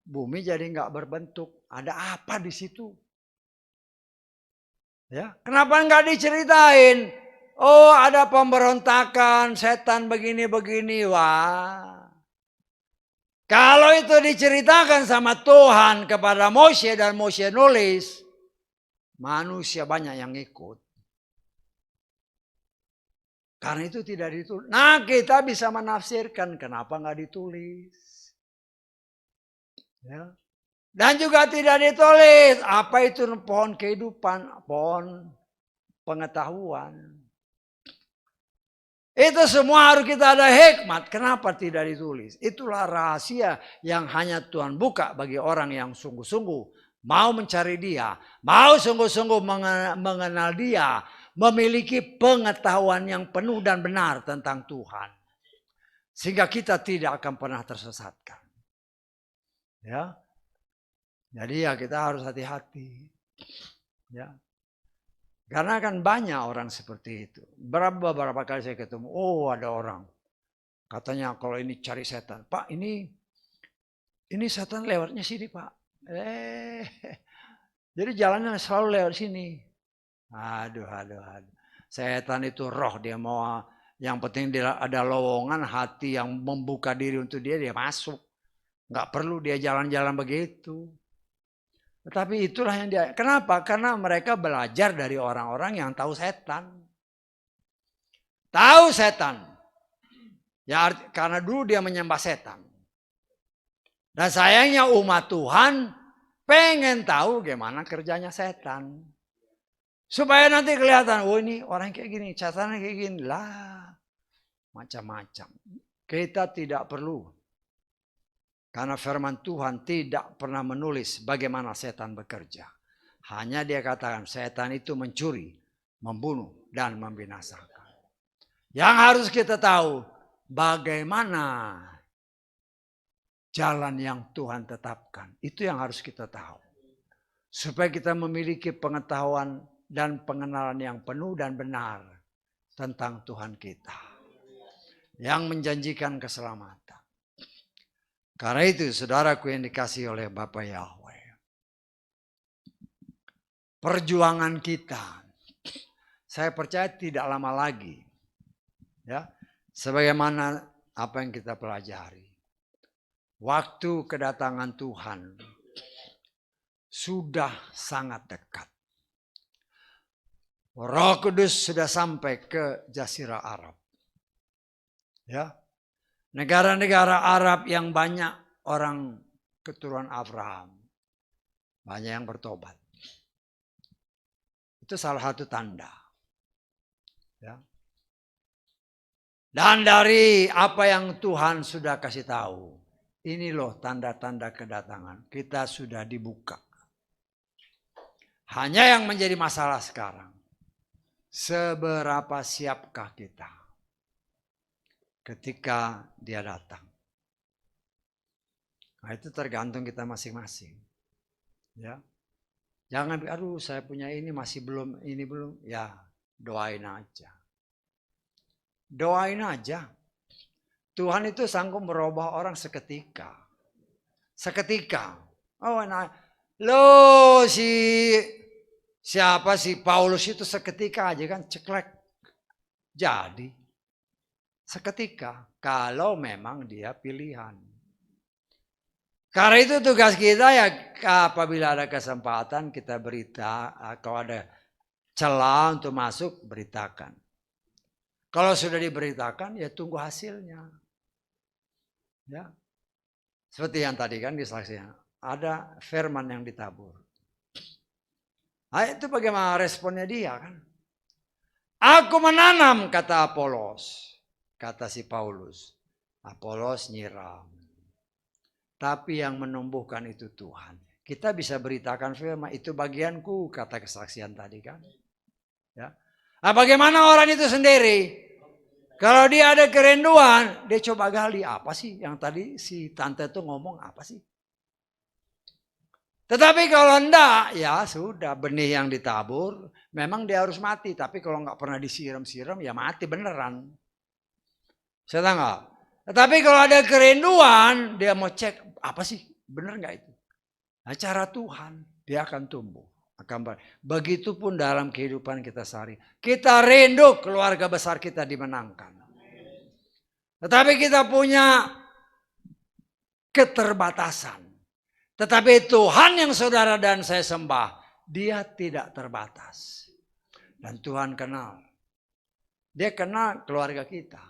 Speaker 1: Bumi jadi nggak berbentuk. Ada apa di situ? Ya. Kenapa nggak diceritain? Oh ada pemberontakan. Setan begini-begini. Wah. Kalau itu diceritakan sama Tuhan kepada Moshe dan Moshe nulis, manusia banyak yang ikut. Karena itu tidak ditulis. Nah kita bisa menafsirkan kenapa nggak ditulis. Ya. Dan juga tidak ditulis apa itu pohon kehidupan, pohon pengetahuan. Itu semua harus kita ada hikmat. Kenapa tidak ditulis? Itulah rahasia yang hanya Tuhan buka bagi orang yang sungguh-sungguh mau mencari Dia. Mau sungguh-sungguh mengenal Dia. Memiliki pengetahuan yang penuh dan benar tentang Tuhan. Sehingga kita tidak akan pernah tersesatkan. Ya. Jadi ya kita harus hati-hati. Ya. Karena kan banyak orang seperti itu. Beberapa kali saya ketemu, oh ada orang. Katanya kalau ini cari setan. Pak ini setan lewatnya sini Pak. Jadi jalannya selalu lewat sini. Aduh. Setan itu roh dia mau. Yang penting dia ada lowongan hati yang membuka diri untuk dia masuk. Nggak perlu dia jalan-jalan begitu. Tetapi itulah yang dia. Kenapa? Karena mereka belajar dari orang-orang yang tahu setan. Tahu setan. Ya karena dulu dia menyembah setan. Dan sayangnya umat Tuhan pengen tahu gimana kerjanya setan. Supaya nanti kelihatan, oh ini orang kayak gini, setannya kayak gini. Lah, macam-macam. Kita tidak perlu. Karena firman Tuhan tidak pernah menulis bagaimana setan bekerja. Hanya dia katakan setan itu mencuri, membunuh, dan membinasakan. Yang harus kita tahu bagaimana jalan yang Tuhan tetapkan. Itu yang harus kita tahu. Supaya kita memiliki pengetahuan dan pengenalan yang penuh dan benar tentang Tuhan kita. Yang menjanjikan keselamatan. Karena itu saudaraku yang dikasihi oleh Bapa Yahweh. Perjuangan kita. Saya percaya tidak lama lagi. Ya, sebagaimana apa yang kita pelajari. Waktu kedatangan Tuhan sudah sangat dekat. Roh Kudus sudah sampai ke Jazirah Arab. Ya. Negara-negara Arab yang banyak orang keturunan Abraham. Banyak yang bertobat. Itu salah satu tanda. Ya. Dan dari apa yang Tuhan sudah kasih tahu, ini loh tanda-tanda kedatangan. Kita sudah dibuka. Hanya yang menjadi masalah sekarang, seberapa siapkah kita ketika dia datang. Nah itu tergantung kita masing-masing. Ya. Jangan, aduh saya punya ini masih belum, ini belum. Ya doain aja. Doain aja. Tuhan itu sanggup merubah orang seketika. Seketika. Oh, nah, siapa sih Paulus itu seketika aja kan ceklek. Jadi seketika kalau memang dia pilihan. Karena itu tugas kita ya apabila ada kesempatan kita berita, kalau ada celah untuk masuk beritakan. Kalau sudah diberitakan ya tunggu hasilnya. Ya. Seperti yang tadi kan disaksikan, ada firman yang ditabur. Nah, itu bagaimana responnya dia kan? Aku menanam kata Apolos, kata si Paulus. Apolos nyiram. Tapi yang menumbuhkan itu Tuhan. Kita bisa beritakan firman, itu bagianku kata kesaksian tadi kan. Ya. Nah, bagaimana orang itu sendiri? Kalau dia ada kerinduan, dia coba gali apa sih yang tadi si tante itu ngomong apa sih. Tetapi kalau enggak, ya sudah benih yang ditabur, memang dia harus mati. Tapi kalau nggak pernah disiram-siram, ya mati beneran. Saya tahu nggak? Tetapi kalau ada kerinduan, dia mau cek apa sih bener nggak itu. Nah, cara Tuhan, dia akan tumbuh. Begitupun dalam kehidupan kita sehari. Kita rindu keluarga besar kita dimenangkan. Tetapi kita punya keterbatasan. Tetapi Tuhan yang saudara dan saya sembah, dia tidak terbatas. Dan Tuhan kenal. Dia kenal keluarga kita.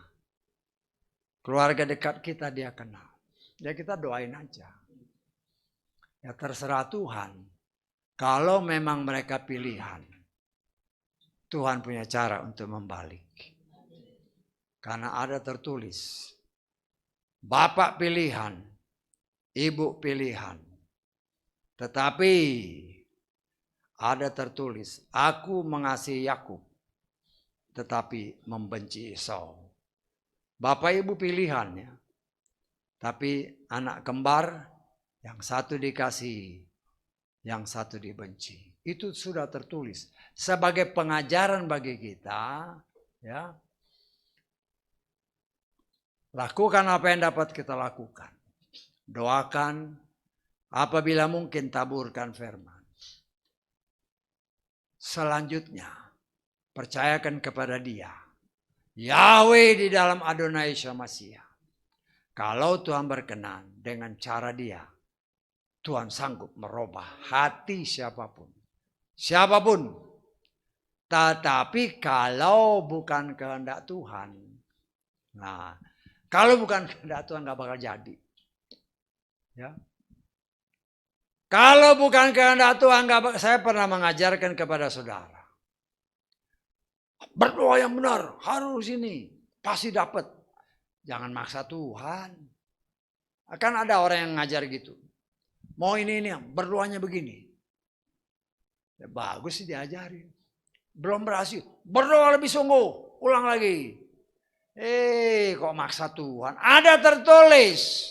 Speaker 1: Keluarga dekat kita dia kenal. Ya kita doain aja. Ya terserah Tuhan. Kalau memang mereka pilihan, Tuhan punya cara untuk membalik. Karena ada tertulis, Bapak pilihan, Ibu pilihan. Tetapi ada tertulis, aku mengasihi Yakub, tetapi membenci Esau. Bapak Ibu pilihannya, tapi anak kembar yang satu dikasihi, yang satu dibenci. Itu sudah tertulis sebagai pengajaran bagi kita, ya. Lakukan apa yang dapat kita lakukan. Doakan, apabila mungkin taburkan firman. Selanjutnya, percayakan kepada dia. Yahweh di dalam Adonai Syamasiah. Kalau Tuhan berkenan dengan cara dia, Tuhan sanggup merubah hati siapapun. Siapapun. Tetapi kalau bukan kehendak Tuhan. Nah, kalau bukan kehendak Tuhan gak bakal jadi. Ya. Kalau bukan kehendak Tuhan, saya pernah mengajarkan kepada saudara. Berdoa yang benar, harus ini. Pasti dapat. Jangan maksa Tuhan. Kan ada orang yang ngajar gitu. Mau ini, berdoanya begini. Ya, bagus sih diajarin. Belum berhasil. Berdoa lebih sungguh. Ulang lagi. Kok maksa Tuhan. Ada tertulis.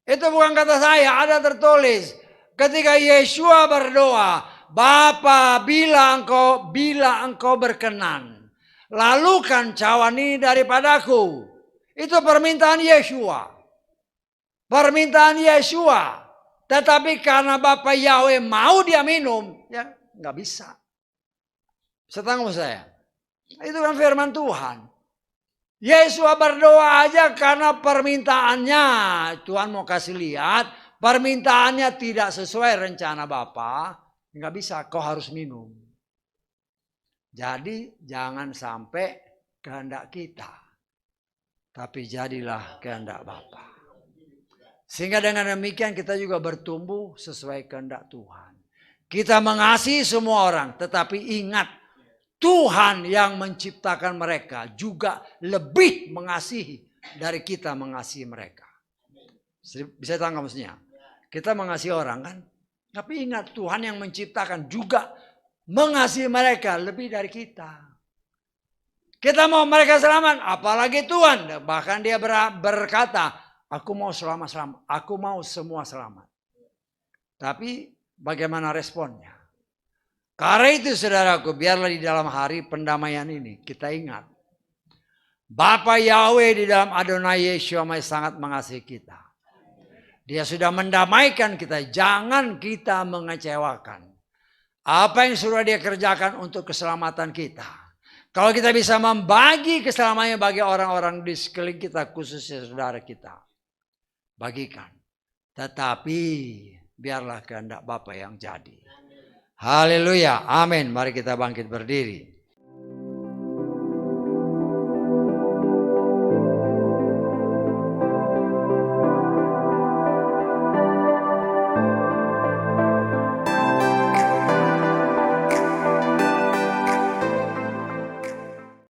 Speaker 1: Itu bukan kata saya, ada tertulis. Ketika Yeshua berdoa, Bapa bila engkau berkenan, lalukan cawan ini daripadaku. Itu permintaan Yeshua. Permintaan Yeshua. Tetapi karena Bapa Yahweh mau dia minum, ya nggak bisa. Setangguh saya. Itu kan firman Tuhan. Yeshua berdoa aja karena permintaannya. Tuhan mau kasih lihat. Permintaannya tidak sesuai rencana Bapa. Nggak bisa, kau harus minum. Jadi jangan sampai kehendak kita. Tapi jadilah kehendak Bapa. Sehingga dengan demikian kita juga bertumbuh sesuai kehendak Tuhan. Kita mengasihi semua orang, tetapi ingat Tuhan yang menciptakan mereka juga lebih mengasihi dari kita mengasihi mereka. Bisa tangkap maksudnya? Kita mengasihi orang kan? Tapi ingat Tuhan yang menciptakan juga mengasihi mereka lebih dari kita. Kita mau mereka selamat, apalagi Tuhan. Bahkan dia berkata, aku mau selamat-selamat. Aku mau semua selamat. Tapi bagaimana responnya? Karena itu saudaraku, biarlah di dalam hari pendamaian ini kita ingat. Bapa Yahweh di dalam Adonai Yeshua sangat mengasihi kita. Dia sudah mendamaikan kita, jangan kita mengecewakan. Apa yang sudah dia kerjakan untuk keselamatan kita. Kalau kita bisa membagi keselamatannya bagi orang-orang di sekeliling kita, khususnya saudara kita. Bagikan. Tetapi biarlah kehendak Bapa yang jadi. Haleluya. Amin. Mari kita bangkit berdiri.